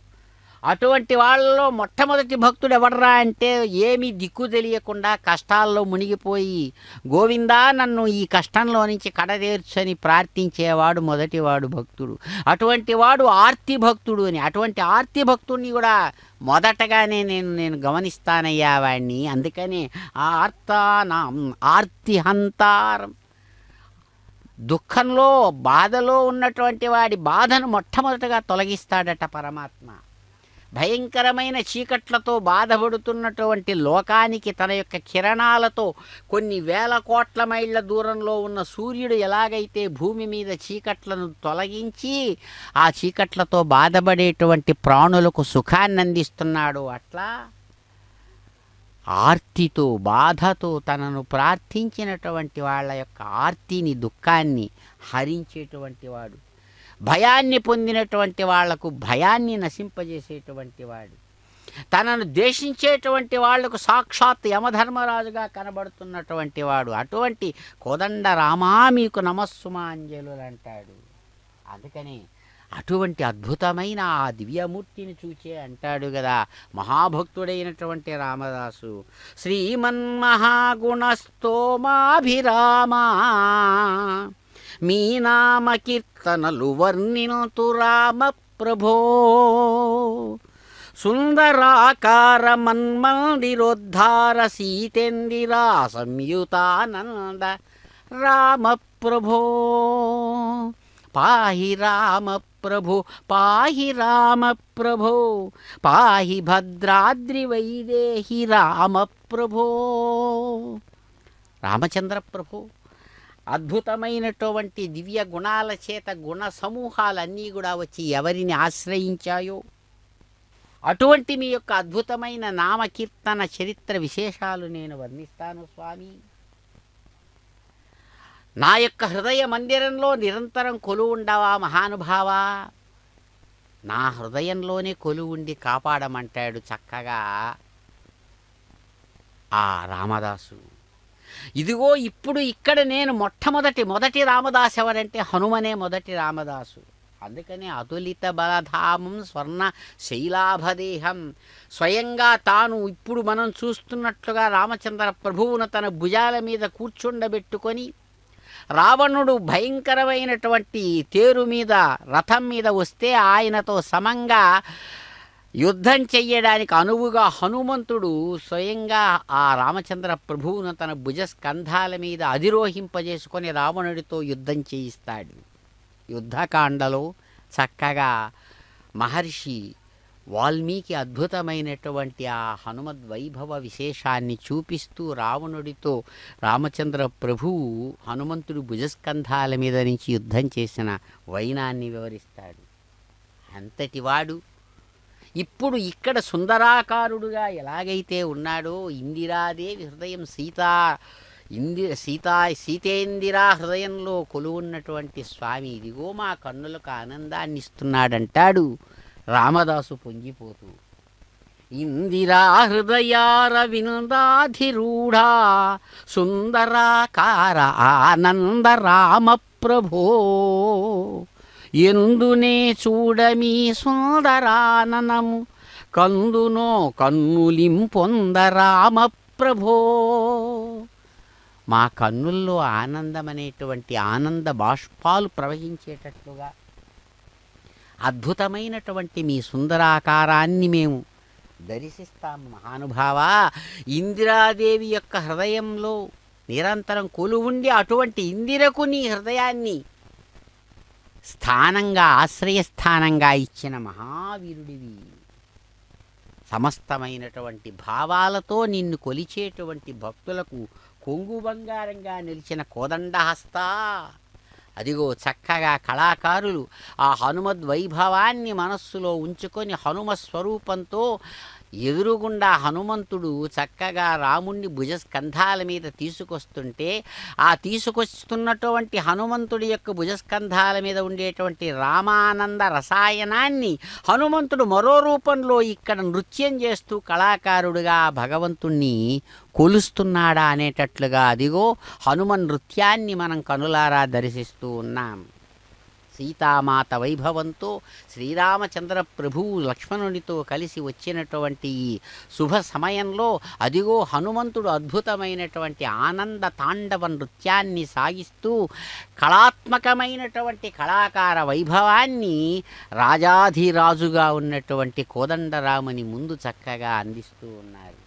అటువంటి వాళ్ళలో మొట్టమొదటి భక్తుడు ఎవడరా అంటే ఏమీ దిక్కు తెలియకుండా కష్టాల్లో మునిగిపోయి గోవిందా నన్ను ఈ కష్టంలో నుంచి కడతీర్చని ప్రార్థించేవాడు మొదటివాడు భక్తుడు. అటువంటి వాడు ఆర్తి భక్తుడు అని. అటువంటి ఆర్తి భక్తుడిని కూడా మొదటగానే నేను గమనిస్తానయ్యా వాడిని. అందుకనే ఆర్తిహంతారం దుఃఖంలో బాధలో ఉన్నటువంటి వాడి బాధను మొట్టమొదటగా తొలగిస్తాడట పరమాత్మ. భయంకరమైన చీకట్లతో బాధపడుతున్నటువంటి లోకానికి తన యొక్క కిరణాలతో కొన్ని వేల కోట్ల మైళ్ళ దూరంలో ఉన్న సూర్యుడు ఎలాగైతే భూమి మీద చీకట్లను తొలగించి ఆ చీకట్లతో బాధపడేటువంటి ప్రాణులకు సుఖాన్ని అందిస్తున్నాడు, అట్లా ఆర్తితో బాధతో తనను ప్రార్థించినటువంటి వాళ్ళ యొక్క ఆర్తిని దుఃఖాన్ని హరించేటువంటి వాడు, భయాన్ని పొందినటువంటి వాళ్లకు భయాన్ని నశింపజేసేటువంటి వాడు, తనను ద్వేషించేటువంటి వాళ్లకు సాక్షాత్ యమధర్మరాజుగా కనబడుతున్నటువంటి వాడు. అటువంటి కోదండ రామా మీకు నమస్సుమాంజలులు అంటాడు. అందుకని అటువంటి అద్భుతమైన ఆ దివ్యమూర్తిని చూచే అంటాడు కదా మహాభక్తుడైనటువంటి రామదాసు. శ్రీమన్మహాగుణస్తోమాభిరామా మీ నామ కీర్తనలు వర్ణింతు రామ ప్రభో సుందరాకార మన్మందిరోద్ధార సీతేందిరా సంయుతానంద రామ ప్రభో పాహి రామ ప్రభో పాహి రామ ప్రభో పాహి భద్రాద్రి వైదేహి రామ ప్రభో. రామచంద్ర ప్రభో అద్భుతమైనటువంటి దివ్య గుణాల చేత గుణ సమూహాలన్నీ కూడా వచ్చి ఎవరిని ఆశ్రయించాయో అటువంటి మీ యొక్క అద్భుతమైన నామకీర్తన చరిత్ర విశేషాలు నేను వర్ణిస్తాను స్వామి. నా యొక్క హృదయ మందిరంలో నిరంతరం కొలువు ఉండవా మహానుభావా, నా హృదయంలోనే కొలువు ఉండి కాపాడమంటాడు చక్కగా ఆ రామదాసు. ఇదిగో ఇప్పుడు ఇక్కడ నేను మొదటి రామదాసు ఎవరంటే హనుమనే మొదటి రామదాసు. అందుకని అతులిత బలధామం స్వర్ణ శైలాభదేహం, స్వయంగా తాను ఇప్పుడు మనం చూస్తున్నట్లుగా రామచంద్ర ప్రభువును తన భుజాల మీద కూర్చుండబెట్టుకొని రావణుడు భయంకరమైనటువంటి తేరు మీద రథం మీద వస్తే ఆయనతో సమంగా యుద్ధం చెయ్యడానికి అనువుగా హనుమంతుడు స్వయంగా ఆ రామచంద్ర ప్రభువును తన భుజస్కంధాల మీద అధిరోహింపజేసుకొని రావణుడితో యుద్ధం చేయిస్తాడు. యుద్ధకాండలో చక్కగా మహర్షి వాల్మీకి అద్భుతమైనటువంటి ఆ హనుమద్వైభవ విశేషాన్ని చూపిస్తూ రావణుడితో రామచంద్ర ప్రభువు హనుమంతుడు భుజస్కంధాల మీద నుంచి యుద్ధం చేసిన వైనాన్ని వివరిస్తాడు. అంతటివాడు ఇప్పుడు ఇక్కడ సుందరాకారుడుగా ఎలాగైతే ఉన్నాడో ఇందిరాదేవి హృదయం సీతేందిరా హృదయంలో కొలువున్నటువంటి స్వామి ఇదిగో మా కన్నులకు ఆనందాన్ని ఇస్తున్నాడంటాడు రామదాసు పొంగిపోతూ. ఇందిరా హృదయార వినుదాధిరూఢా సుందరాకార ఆనంద రామ ప్రభో, ఎందునే చూడమీ సుందరాననము కందునో కన్నులింపొంద రామ ప్రభో. మా కన్నుల్లో ఆనందం అనేటువంటి ఆనంద బాష్పాలు ప్రవహించేటట్లుగా అద్భుతమైనటువంటి మీ సుందరాకారాన్ని మేము దర్శిస్తాము మహానుభావా. ఇందిరాదేవి యొక్క హృదయంలో నిరంతరం కొలువుండి అటువంటి ఇందిరకు నీ హృదయాన్ని స్థానంగా ఆశ్రయస్థానంగా ఇచ్చిన మహావీరుడివి. సమస్తమైనటువంటి భావాలతో నిన్ను కొలిచేటువంటి భక్తులకు కొంగు బంగారంగా నిలిచిన కోదండహస్త. అదిగో చక్కగా కళాకారులు ఆ హనుమద్వైభవాన్ని మనస్సులో ఉంచుకొని హనుమ స్వరూపంతో ఎదురుగుండా హనుమంతుడు చక్కగా రాముణ్ణి భుజస్కంధాల మీద తీసుకొస్తుంటే ఆ తీసుకొస్తున్నటువంటి హనుమంతుడి యొక్క భుజస్కంధాల మీద ఉండేటువంటి రామానంద రసాయనాన్ని హనుమంతుడు మరో రూపంలో ఇక్కడ నృత్యం చేస్తూ కళాకారుడుగా భగవంతుణ్ణి కొలుస్తున్నాడా అనేటట్లుగా అదిగో హనుమన్ నృత్యాన్ని మనం కనులారా దర్శిస్తూ ఉన్నాం. సీతామాత వైభవంతో శ్రీరామచంద్ర ప్రభువు లక్ష్మణునితో కలిసి వచ్చినటువంటి ఈ శుభ సమయంలో అదిగో హనుమంతుడు అద్భుతమైనటువంటి ఆనంద తాండవ నృత్యాన్ని సాగిస్తూ కళాత్మకమైనటువంటి కళాకార వైభవాన్ని రాజాధిరాజుగా ఉన్నటువంటి కోదండరాముని ముందు చక్కగా అందిస్తూ ఉన్నారు.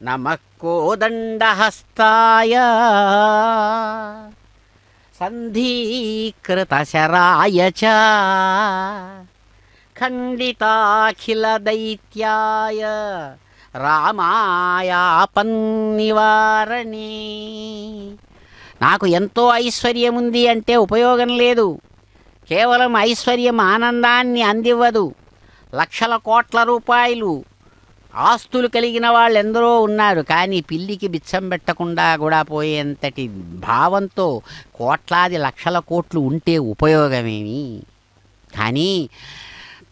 నమః కోదండహస్తాయ సంధీకృతశరాయ చ ఖండితాఖిల దైత్యాయ రామాయాపన్నివారణే. నాకు ఎంతో ఐశ్వర్యం ఉంది అంటే ఉపయోగం లేదు. కేవలం ఐశ్వర్యం ఆనందాన్ని అందివ్వదు. లక్షల కోట్ల రూపాయలు ఆస్తులు కలిగిన వాళ్ళు ఎందరో ఉన్నారు. కానీ పిల్లికి బిచ్చం పెట్టకుండా కూడా పోయేంతటి భావంతో కోట్లాది లక్షల కోట్లు ఉంటే ఉపయోగమేమి. కానీ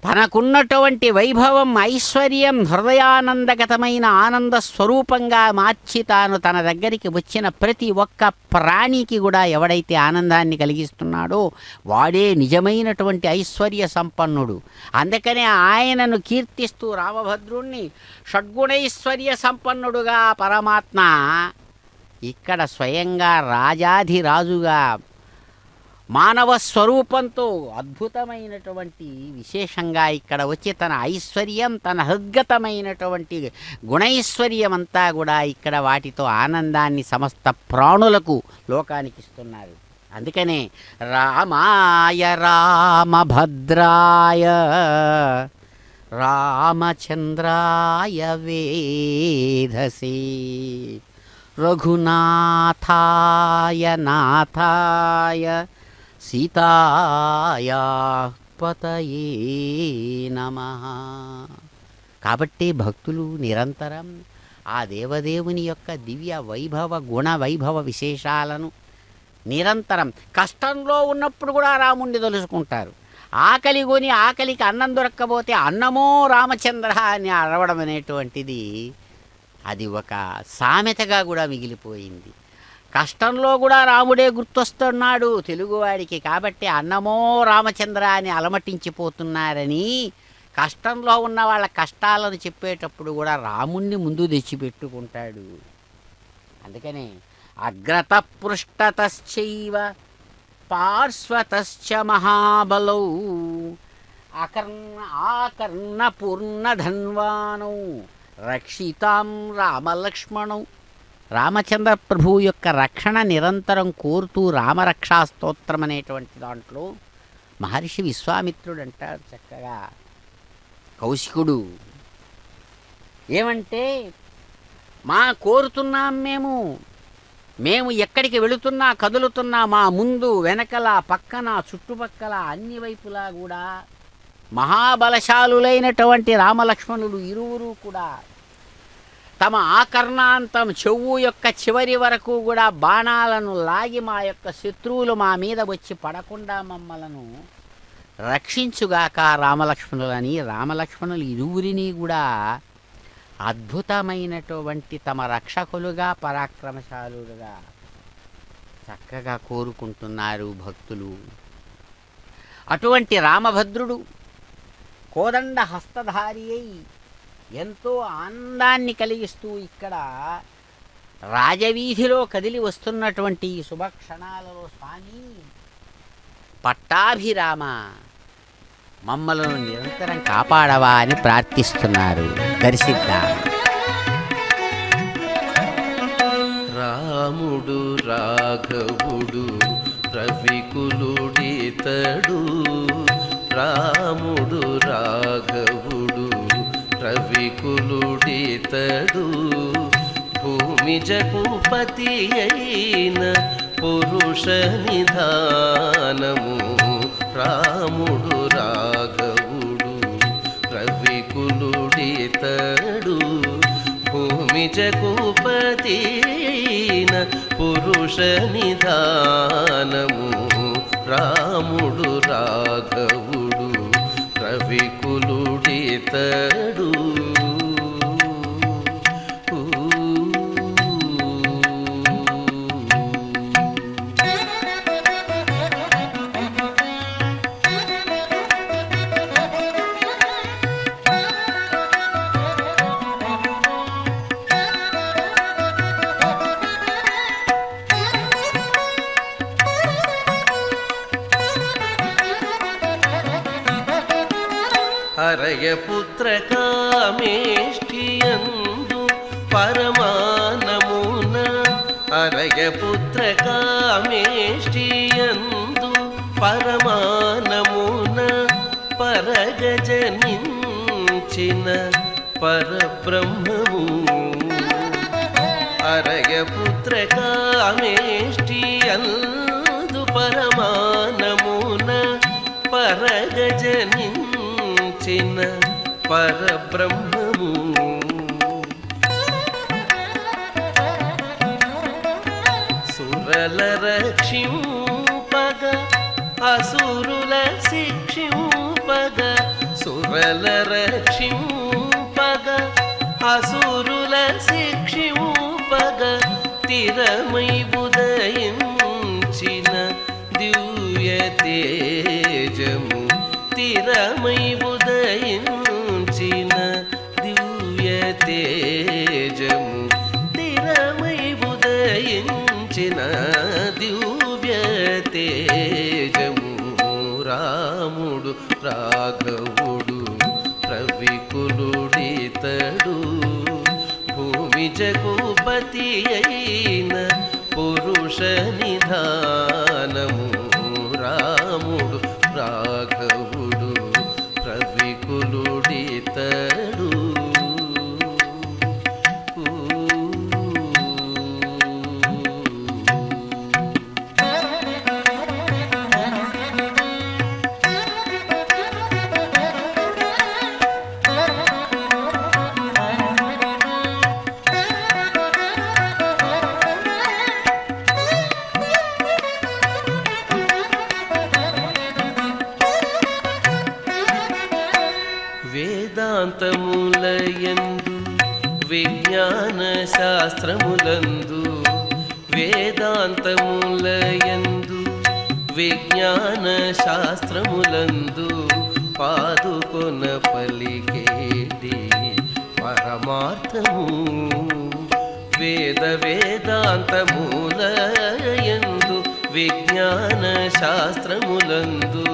తనకున్నటువంటి వైభవం ఐశ్వర్యం హృదయానందగతమైన ఆనంద స్వరూపంగా మార్చి తాను తన దగ్గరికి వచ్చిన ప్రతి ఒక్క ప్రాణికి కూడా ఎవడైతే ఆనందాన్ని కలిగిస్తున్నాడో వాడే నిజమైనటువంటి ఐశ్వర్య సంపన్నుడు. అందుకనే ఆయనను కీర్తిస్తూ రామభద్రుణ్ణి షడ్గుణైశ్వర్య సంపన్నుడుగా పరమాత్మ ఇక్కడ స్వయంగా రాజాధిరాజుగా మానవ స్వరూపంతో అద్భుతమైనటువంటి విశేషంగా ఇక్కడ వచ్చి తన ఐశ్వర్యం తన హృద్గతమైనటువంటి గుణైశ్వర్యం అంతా కూడా ఇక్కడ వాటితో ఆనందాన్ని సమస్త ప్రాణులకు లోకానికి ఇస్తున్నారు. అందుకనే రామాయ రామభద్రాయ రామచంద్రాయ వేధసే రఘునాథాయ నాథాయ సీతాయా పతయే నమః. కాబట్టి భక్తులు నిరంతరం ఆ దేవదేవుని యొక్క దివ్య వైభవ గుణ వైభవ విశేషాలను నిరంతరం కష్టంలో ఉన్నప్పుడు కూడా రాముణ్ణి తలుచుకుంటారు. ఆకలి కొని ఆకలికి అన్నం దొరక్కపోతే అన్నమో రామచంద్ర అని అరవడం అనేటువంటిది అది ఒక సామెతగా కూడా మిగిలిపోయింది. కష్టంలో కూడా రాముడే గుర్తొస్తున్నాడు తెలుగువాడికి. కాబట్టి అన్నమో రామచంద్ర అని అలమటించిపోతున్నారని కష్టంలో ఉన్న వాళ్ళ కష్టాలను చెప్పేటప్పుడు కూడా రాముణ్ణి ముందు తెచ్చిపెట్టుకుంటాడు. అందుకనే అగ్రత పృష్ఠతశ్చైవ పార్శ్వతశ్చ మహాబలౌ ఆకర్ణ పూర్ణధన్వానౌ రక్షితాం రామలక్ష్మణౌ. రామచంద్ర ప్రభువు యొక్క రక్షణ నిరంతరం కోరుతూ రామరక్షా స్తోత్రం అనేటువంటి దాంట్లో మహర్షి విశ్వామిత్రుడు అంటాడు చక్కగా, కౌశికుడు ఏమంటే, మా కోరుతున్నాం మేము ఎక్కడికి వెళుతున్నా కదులుతున్నా మా ముందు వెనకల పక్కన చుట్టుపక్కల అన్ని వైపులా కూడా మహాబలశాలులైనటువంటి రామలక్ష్మణులు ఇరువురు కూడా తమ ఆకర్ణాంతం చెవు యొక్క చివరి వరకు కూడా బాణాలను లాగి మా యొక్క శత్రువులు మా మీద వచ్చి పడకుండా మమ్మలను రక్షించుగాక రామలక్ష్మణులని రామలక్ష్మణులు ఇరువురిని కూడా అద్భుతమైనటువంటి తమ రక్షకులుగా పరాక్రమశాలులుగా చక్కగా కోరుకుంటున్నారు భక్తులు. అటువంటి రామభద్రుడు కోదండ హస్తధారి అయి ఎంతో ఆనందాన్ని కలిగిస్తూ ఇక్కడ రాజవీధిలో కదిలి వస్తున్నటువంటి ఈ శుభక్షణాలలో స్వామి పట్టాభిరామ మమ్మలను నిరంతరం కాపాడవా అని ప్రార్థిస్తున్నారు. దర్శిద్దాం. రాముడు రాఘవుడు రవికులుడితడు, రాముడు రాఘవుడు రవికులుడితడు, భూమి జగపతి అయిన పురుష నిధానము. రాముడు రాఘవుడు రవికులుడితడు, భూమి జగపతి అయిన పురుష నిధానము. రాముడు రాఘవుడు రవికులుడితడు. హరయపుత్ర కామేష్టియందు పరమానమున, హరయపుత్ర కామేష్టియందు పరమానమున, పరగజనించిన పరబ్రహ్మము. హరయపుత్ర కామేష్టియందు పరమానమున, పరగజనించిన పరబ్రహ్మము. సురల రక్షింపగ అసురుల శిక్షింపగ, సురల రక్షింపగ అసురుల శిక్షింపగ, తిరమై ఉదయించిన దివ్య తేజము. తిరమై ఉదయించిన దివ్య తేజము, తిరమై ఉదయించిన దివ్య తేజము. రాముడు రాఘవుడు రవికులుడితడు, భూమి జగపతి అయిన పురుష నిధానము. రాముడు రాఘవుడు రవికులుడితడు. వేదాంతములయందు విజ్ఞాన శాస్త్రములందు, వేదాంతములయందు విజ్ఞాన శాస్త్రములందు పాదుకొన పలికేటి పరమార్థము వేదాంతములయందు విజ్ఞాన శాస్త్రములందు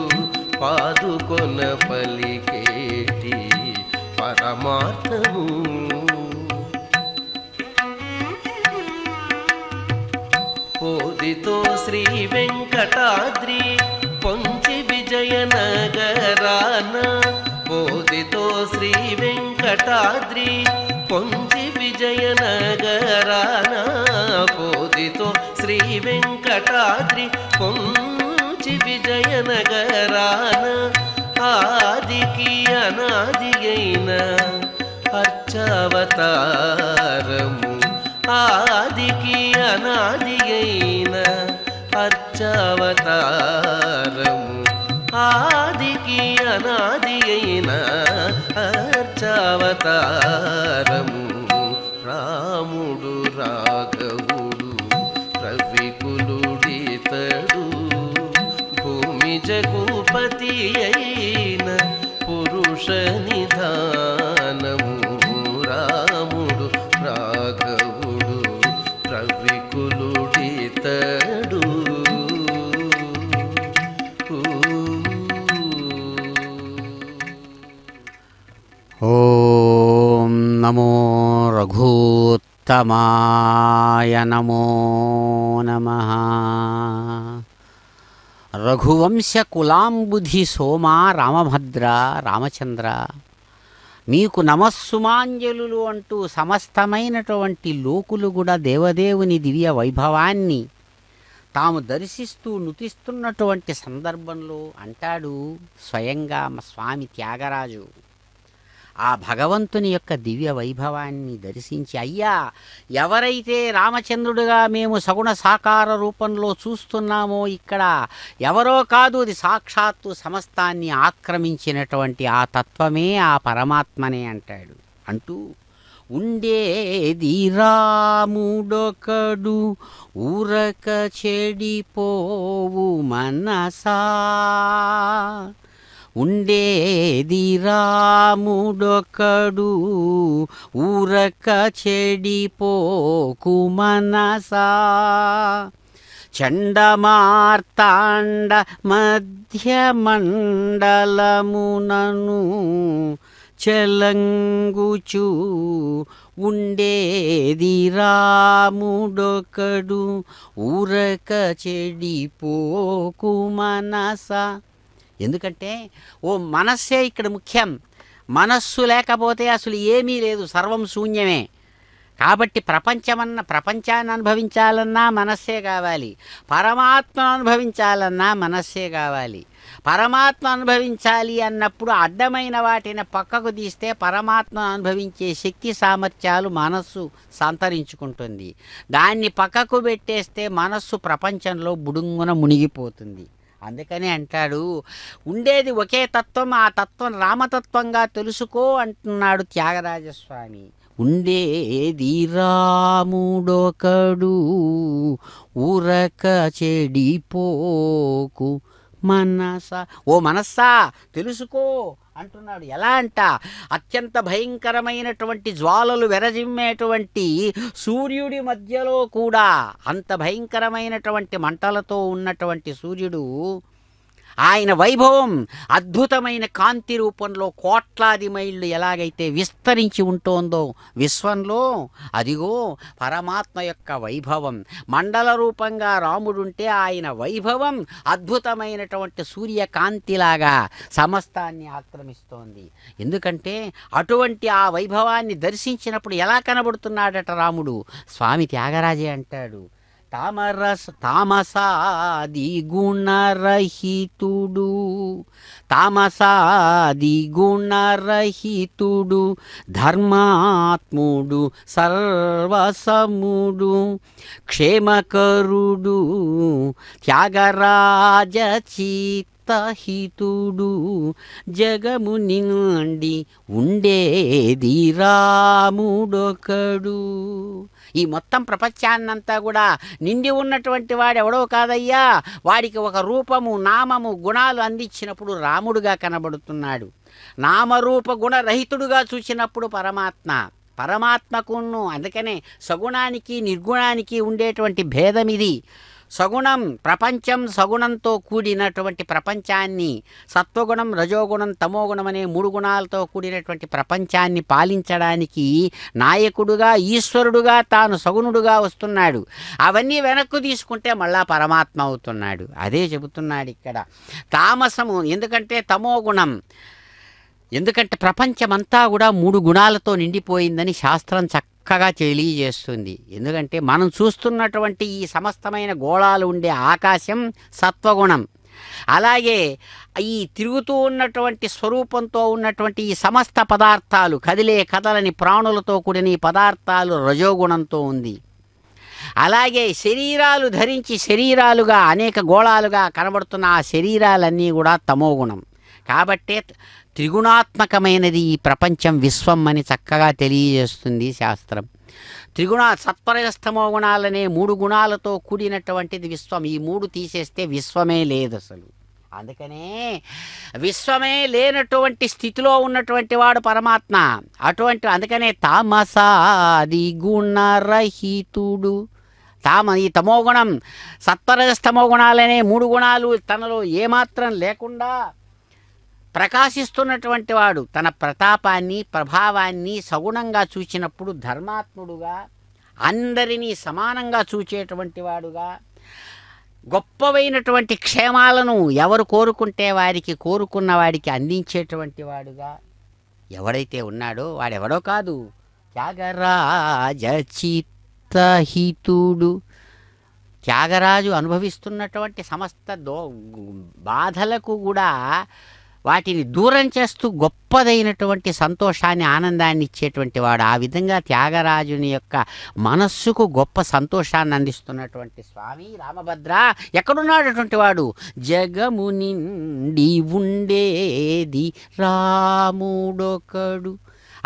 పాదుకొన పలికేటి పరమార్థము పోదితో శ్రీ వెంకటాద్రి పొంచి విజయనగరాన పోదితో శ్రీ వెంకటాద్రి పొంచి విజయనగరాన పోదితో శ్రీ వెంకటాద్రి పొంచి విజయనగరాన ఆదికి అనాది అయిన అర్చావతారము ఆదికి అనాది అయిన అర్చావతారము ఆదికి అనాది అయిన అర్చావతారము రాముడు రాఘవుడు రవికులుడితడు భూమి జగుపతి అయిన పురుష నిధానము రాముడు రాఘవుడు రవికులుడితడు ఓం నమో రఘూత్తమాయ నమో నమః. రఘువంశ కులాంబుధి సోమా రామభద్ర రామచంద్ర మీకు నమస్సుమాంజలులు అంటూ సమస్తమైనటువంటి లోకులు కూడా దేవదేవుని దివ్య వైభవాన్ని తాము దర్శిస్తూ నుతిస్తున్నటువంటి సందర్భంలో అంటాడు స్వయంగా స్వామి త్యాగరాజు. ఆ భగవంతుని యొక్క దివ్య వైభవాన్ని దర్శించి, అయ్యా ఎవరైతే రామచంద్రుడిగా మేము సగుణ సాకార రూపంలో చూస్తున్నామో ఇక్కడ ఎవరో కాదు, అది సాక్షాత్తు సమస్తాన్ని ఆక్రమించినటువంటి ఆ తత్వమే ఆ పరమాత్మనే అంటాడు. అంటూ ఉండేది రాముడొకడు ఊరక చెడిపోవు మనసా, ఉండేది రాముడొకడు ఊరక చెడిపోకు మనసా, చండమార్తాండ మధ్య మండలమునను చెలంగుచు ఉండేది రాముడొకడు ఊరక చెడిపోకు మనసా. ఎందుకంటే ఓ మనస్సే ఇక్కడ ముఖ్యం. మనస్సు లేకపోతే అసలు ఏమీ లేదు, సర్వం శూన్యమే. కాబట్టి ప్రపంచాన్ని అనుభవించాలన్నా మనస్సే కావాలి, పరమాత్మను అనుభవించాలన్నా మనస్సే కావాలి. పరమాత్మ అనుభవించాలి అన్నప్పుడు అడ్డమైన వాటిని పక్కకు తీస్తే పరమాత్మను అనుభవించే శక్తి సామర్థ్యాలు మనస్సు సంతరించుకుంటుంది. దాన్ని పక్కకు పెట్టేస్తే మనస్సు ప్రపంచంలో బుడుంగున మునిగిపోతుంది. అందుకనే అంటాడు ఉండేది ఒకే తత్వం, ఆ తత్వం రామతత్వంగా తెలుసుకో అంటున్నాడు త్యాగరాజస్వామి. ఉండేది రాముడొకడు ఊరక చెడిపోకు మనసా, ఓ మనస్సా తెలుసుకో అంటున్నాడు. ఎలా అంట, అత్యంత భయంకరమైనటువంటి జ్వాలలు వెరజిమ్మేటువంటి సూర్యుడి మధ్యలో కూడా అంత భయంకరమైనటువంటి మంటలతో ఉన్నటువంటి సూర్యుడు ఆయన వైభవం అద్భుతమైన కాంతి రూపంలో కోట్లాది మైళ్ళు ఎలాగైతే విస్తరించి ఉంటోందో విశ్వంలో, అదిగో పరమాత్మ యొక్క వైభవం. మండల రూపంగా రాముడుంటే ఆయన వైభవం అద్భుతమైనటువంటి సూర్యకాంతిలాగా సమస్తాన్ని ఆక్రమిస్తోంది. ఎందుకంటే అటువంటి ఆ వైభవాన్ని దర్శించినప్పుడు ఎలా కనబడుతున్నాడట రాముడు. స్వామి త్యాగరాజే అంటాడు, తామసాది గుణరహితుడు, తామసాది గుణరహితుడు ధర్మాత్ముడు సర్వసముడు క్షేమకరుడు త్యాగరాజ హితుడు జగము నిండి ఉండేది రాముడొకడు. ఈ మొత్తం ప్రపంచాన్నంతా కూడా నిండి ఉన్నటువంటి వాడు ఎవడో కాదయ్యా, వాడికి ఒక రూపము, నామము, గుణాలు అందించినప్పుడు రాముడుగా కనబడుతున్నాడు. నామరూప గుణరహితుడుగా చూసినప్పుడు పరమాత్మకును. అందుకనే సగుణానికి నిర్గుణానికి ఉండేటువంటి భేదం ఇది. సగుణం ప్రపంచం, సగుణంతో కూడినటువంటి ప్రపంచాన్ని, సత్వగుణం, రజోగుణం, తమోగుణం అనే 3 గుణాలతో కూడినటువంటి ప్రపంచాన్ని పాలించడానికి నాయకుడుగా, ఈశ్వరుడుగా తాను సగుణుడుగా వస్తున్నాడు. అవన్నీ వెనక్కు తీసుకుంటే మళ్ళా పరమాత్మ అవుతున్నాడు. అదే చెబుతున్నాడు ఇక్కడ. తామసము ఎందుకంటే తమోగుణం, ఎందుకంటే ప్రపంచమంతా కూడా 3 గుణాలతో నిండిపోయిందని శాస్త్రం చక్కగా తెలియజేస్తుంది. ఎందుకంటే మనం చూస్తున్నటువంటి ఈ సమస్తమైన గోళాలు ఉండే ఆకాశం సత్వగుణం, అలాగే ఈ తిరుగుతూ ఉన్నటువంటి స్వరూపంతో ఉన్నటువంటి ఈ సమస్త పదార్థాలు, కదలని ప్రాణులతో కూడిన ఈ పదార్థాలు రజోగుణంతో ఉంది. అలాగే శరీరాలు ధరించి శరీరాలుగా అనేక గోళాలుగా కనబడుతున్న ఆ శరీరాలన్నీ కూడా తమోగుణం. కాబట్టే త్రిగుణాత్మకమైనది ఈ ప్రపంచం, విశ్వం అని చక్కగా తెలియజేస్తుంది శాస్త్రం. సత్వరజస్తమో గుణాలనే 3 గుణాలతో కూడినటువంటిది విశ్వం. ఈ 3 తీసేస్తే విశ్వమే లేదు అసలు. అందుకనే విశ్వమే లేనటువంటి స్థితిలో ఉన్నటువంటి వాడు పరమాత్మ. అందుకనే తామసాది గుణరహితుడు. ఈ తమోగుణం, సత్వరజస్తమో గుణాలనే 3 గుణాలు తనలో ఏమాత్రం లేకుండా ప్రకాశిస్తున్నటువంటి వాడు తన ప్రతాపాన్ని, ప్రభావాన్ని సగుణంగా చూచినప్పుడు ధర్మాత్ముడుగా, అందరినీ సమానంగా చూచేటువంటి వాడుగా, గొప్పవైనటువంటి క్షేమాలను ఎవరు కోరుకుంటే వారికి, కోరుకున్న వాడికి అందించేటువంటి వాడుగా ఎవడైతే ఉన్నాడో వాడెవడో కాదు, త్యాగరాజ చిత్తహితుడు. త్యాగరాజు అనుభవిస్తున్నటువంటి సమస్త బాధలకు కూడా వాటిని దూరం చేస్తూ గొప్పదైనటువంటి సంతోషాన్ని, ఆనందాన్ని ఇచ్చేటువంటి వాడు. ఆ విధంగా త్యాగరాజుని యొక్క మనస్సుకు గొప్ప సంతోషాన్ని అందిస్తున్నటువంటి స్వామి రామభద్ర ఎక్కడున్నాడటువంటి వాడు? జగము నిండి ఉండేది రాముడొకడు.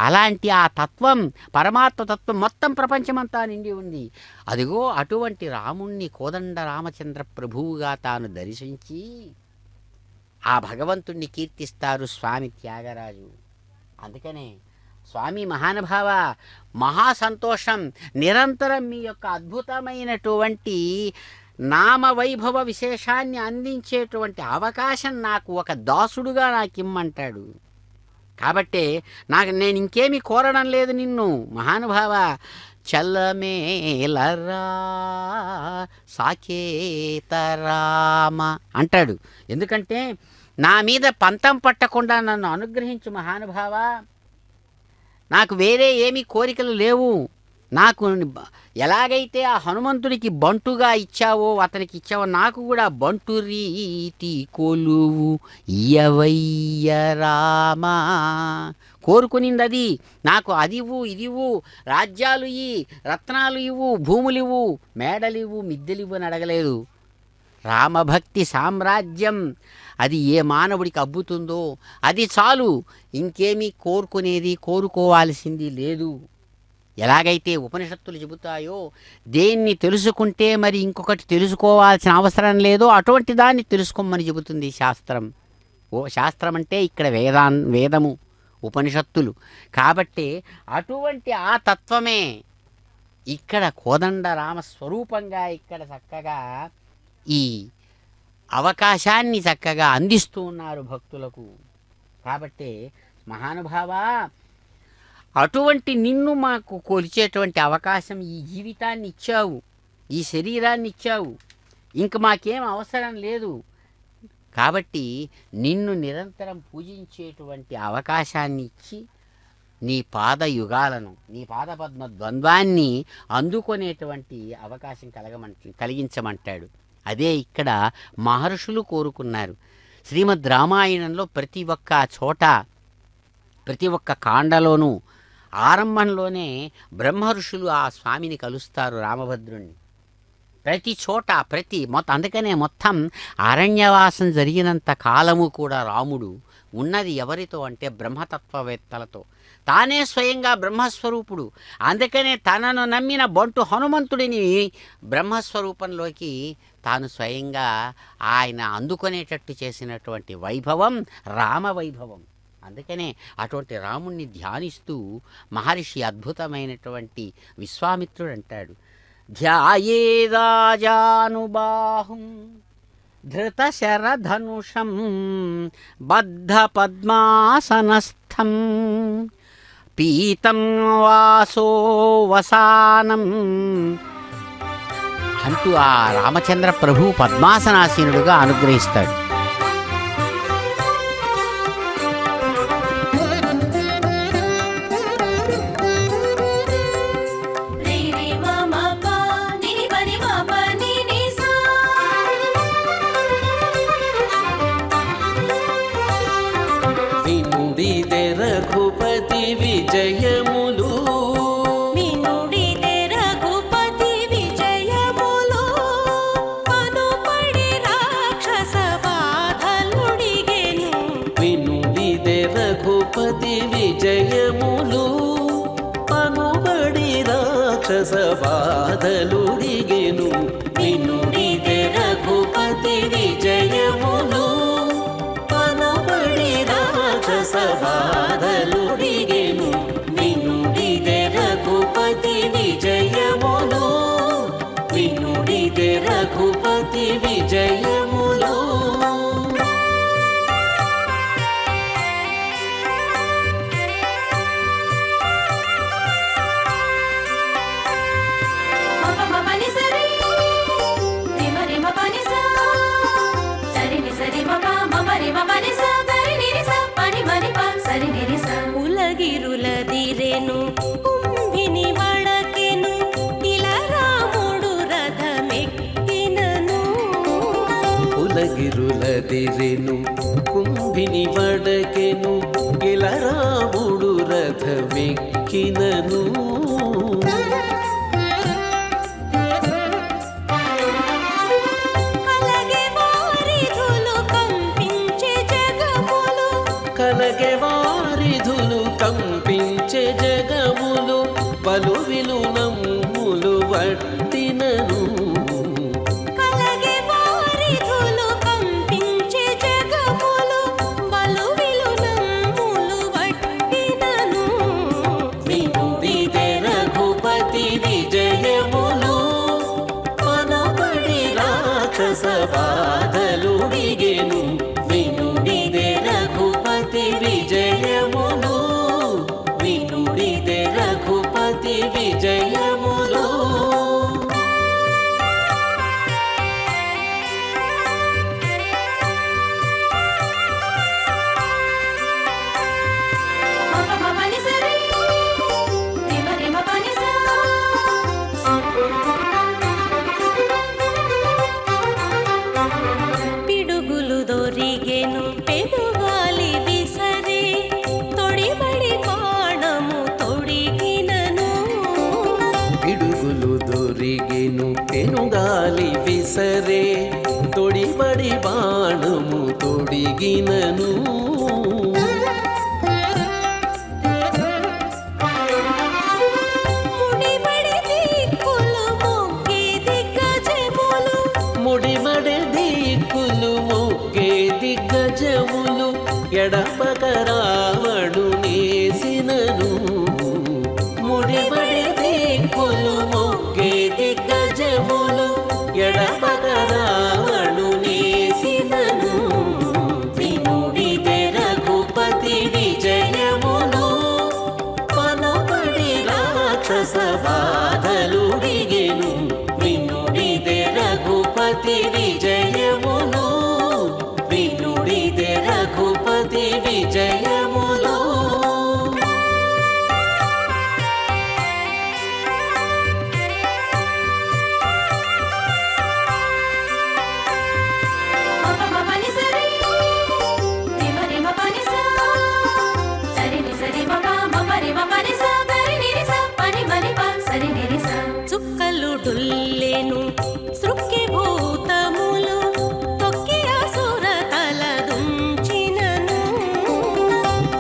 అలాంటి ఆ తత్వం, పరమాత్మ తత్వం మొత్తం ప్రపంచమంతా నిండి ఉంది. అదిగో అటువంటి రాముణ్ణి కోదండ రామచంద్ర ప్రభువుగా తాను దర్శించి ఆ భగవంతుణ్ణి కీర్తిస్తారు స్వామి త్యాగరాజు. అందుకనే స్వామి మహానుభావ, మహాసంతోషం. నిరంతరం మీ యొక్క అద్భుతమైనటువంటి నామవైభవ విశేషాన్ని అందించేటువంటి అవకాశం నాకు ఒక దాసుడుగా నాకు ఇమ్మంటాడు. కాబట్టి నేను ఇంకేమీ కోరడం లేదు నిన్ను మహానుభావ. చల్లమేలరా సాకేతరామ అంటాడు. ఎందుకంటే నా మీద పంతం పట్టకుండా నన్ను అనుగ్రహించు మహానుభావ. నాకు వేరే ఏమీ కోరికలు లేవు. నాకు ఎలాగైతే ఆ హనుమంతుడికి బంటుగా ఇచ్చావో, అతనికి ఇచ్చావో, నాకు కూడా బంటు రీతి కొలువు ఇయ్యవయ్య రామా. కోరుకునింది అది. నాకు అదివు ఇదివు, రాజ్యాలు ఇవ్వు, రత్నాలు ఇవ్వు, భూములు ఇవ్వు, మేడలివ్వు, మిద్దెలివ్వు అని అడగలేదు. రామభక్తి సామ్రాజ్యం అది ఏ మానవుడికి అబ్బుతుందో అది చాలు. ఇంకేమీ కోరుకోవాల్సింది లేదు. ఎలాగైతే ఉపనిషత్తులు చెబుతాయో, దేన్ని తెలుసుకుంటే మరి ఇంకొకటి తెలుసుకోవాల్సిన అవసరం లేదో అటువంటి దాన్ని తెలుసుకోమని చెబుతుంది శాస్త్రం. శాస్త్రం అంటే ఇక్కడ వేదము, ఉపనిషత్తులు. కాబట్టి అటువంటి ఆ తత్వమే ఇక్కడ కోదండ రామస్వరూపంగా ఇక్కడ చక్కగా ఈ అవకాశాన్ని చక్కగా అందిస్తూ ఉన్నారు భక్తులకు. కాబట్టి మహానుభావ, అటువంటి నిన్ను మాకు కొలిచేటువంటి అవకాశం, ఈ జీవితాన్ని ఇచ్చావు, ఈ శరీరాన్ని ఇచ్చావు, ఇంక మాకేం అవసరం లేదు. కాబట్టి నిన్ను నిరంతరం పూజించేటువంటి అవకాశాన్ని ఇచ్చి నీ పాదయుగాలను, నీ పాదపద్మ ద్వంద్వాన్ని అందుకునేటువంటి అవకాశం కలిగించమంటాడు. అదే ఇక్కడ మహర్షులు కోరుకున్నారు. శ్రీమద్ రామాయణంలో ప్రతి ఒక్క చోట, ప్రతి ఒక్క కాండలోనూ ఆరంభంలోనే బ్రహ్మర్షులు ఆ స్వామిని కలుస్తారు, రామభద్రుణ్ణి. ప్రతి చోట అందుకనే మొత్తం అరణ్యవాసం జరిగినంత కాలము కూడా రాముడు ఉన్నది ఎవరితో అంటే బ్రహ్మతత్వవేత్తలతో. తానే స్వయంగా బ్రహ్మస్వరూపుడు. అందుకనే తనను నమ్మిన బంటు హనుమంతుడిని బ్రహ్మస్వరూపంలోకి తాను స్వయంగా ఆయన అందుకునేటట్టు చేసినటువంటి వైభవం రామవైభవం. అందుకనే అటువంటి రాముణ్ణి ధ్యానిస్తూ మహర్షి అద్భుతమైనటువంటి విశ్వామిత్రుడు అంటాడు, ధ్యాయేదాజానుబాహుం ధృతశరధనుషం బద్ధ పద్మాసనస్థం పీతం వాసో వసానం అంటూ ఆ రామచంద్ర ప్రభు పద్మాసనాసీనుడుగా అనుగ్రహిస్తాడు. రఘుపతి విజయములు వినుడిదే రఘుపతి విజయములు పనుపడి రాక్షస బాధలుడిగెను. వినుడిదే రఘుపతి విజయములు పనుబడి రాక్షస బాధలుడిగెను. వినుడిదే రఘుపతి విజయములు పనుబడి రాక్షస బాధలుడిగెను. వినుడిదే రఘుపతి విజయములు వినుడిదే రఘుపతి విజయములు. ఉలగిరులదిరెను కుంభిని వడకెను ఇలా రాముడు రథమెక్కినను. ఉలగిరులదిరెను కుంభిని వడకెను ఇలా రాముడు రథమెక్కినను. కలగే వారిధులు కంపించే జగములు కలగే వారిధులు కంపించే జగములు పలు విలు నమ్ములు వట్టినను. కలగే వారిధులు కంపించే జగములు బలువిలు నమ్ములు వట్టినను. వినుడిదే రఘుపతి విజయములు పనబడి రాక్షస బాధలుడిగెను. వినుడిదే రఘుపతి విజయములు వినుడిదే రఘుపతి విజయములు. పిడుగులు దొరిగెను పెనుగాలి విసరే తొడిబడి బాణము తొడిగినను. పిడుగులు దొరిగెను పెనుగాలి విసరే తొడిబడి బాణము తొడిగినను. ముడిబడి దిక్కులు మొక్కి దిగ్గజములు ముడిమడి దిక్కులు మొక్కే దిగ్గజములు ఎడపక రావణు నేసినను. ముడిమడి దిక్కులు మొక్కే దిగ్గజములు ఎడపక రావణు నేసినను. వినుడిదే రఘుపతి విజయములు పనబడి రాక్షస బాధలుడిగెను. వినుడిదే రఘుపతి విజయములు వినుడిదే రఘుపతి విజయములు.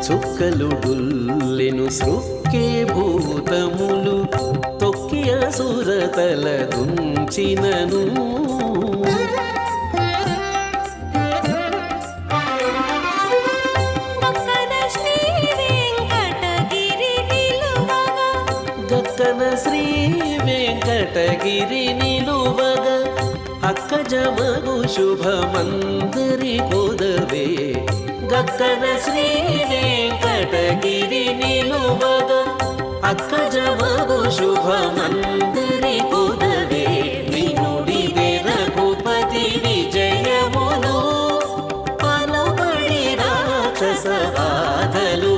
చుక్కలుడుల్లెను సృక్కే భూతములు తొక్కి అసురతల దుంచినను గక్కన శ్రీ వెంకటగిరి నిలువగా అక్కజమగు శుభమందరి కొదవే గక్కన శ్రీ వెంకటగిరి నిలువగా అక్కజమగు శుభమందరి కొదవే వినుడిదే రఘుపతి విజయములు పలుబడి రాక్షస బాధలు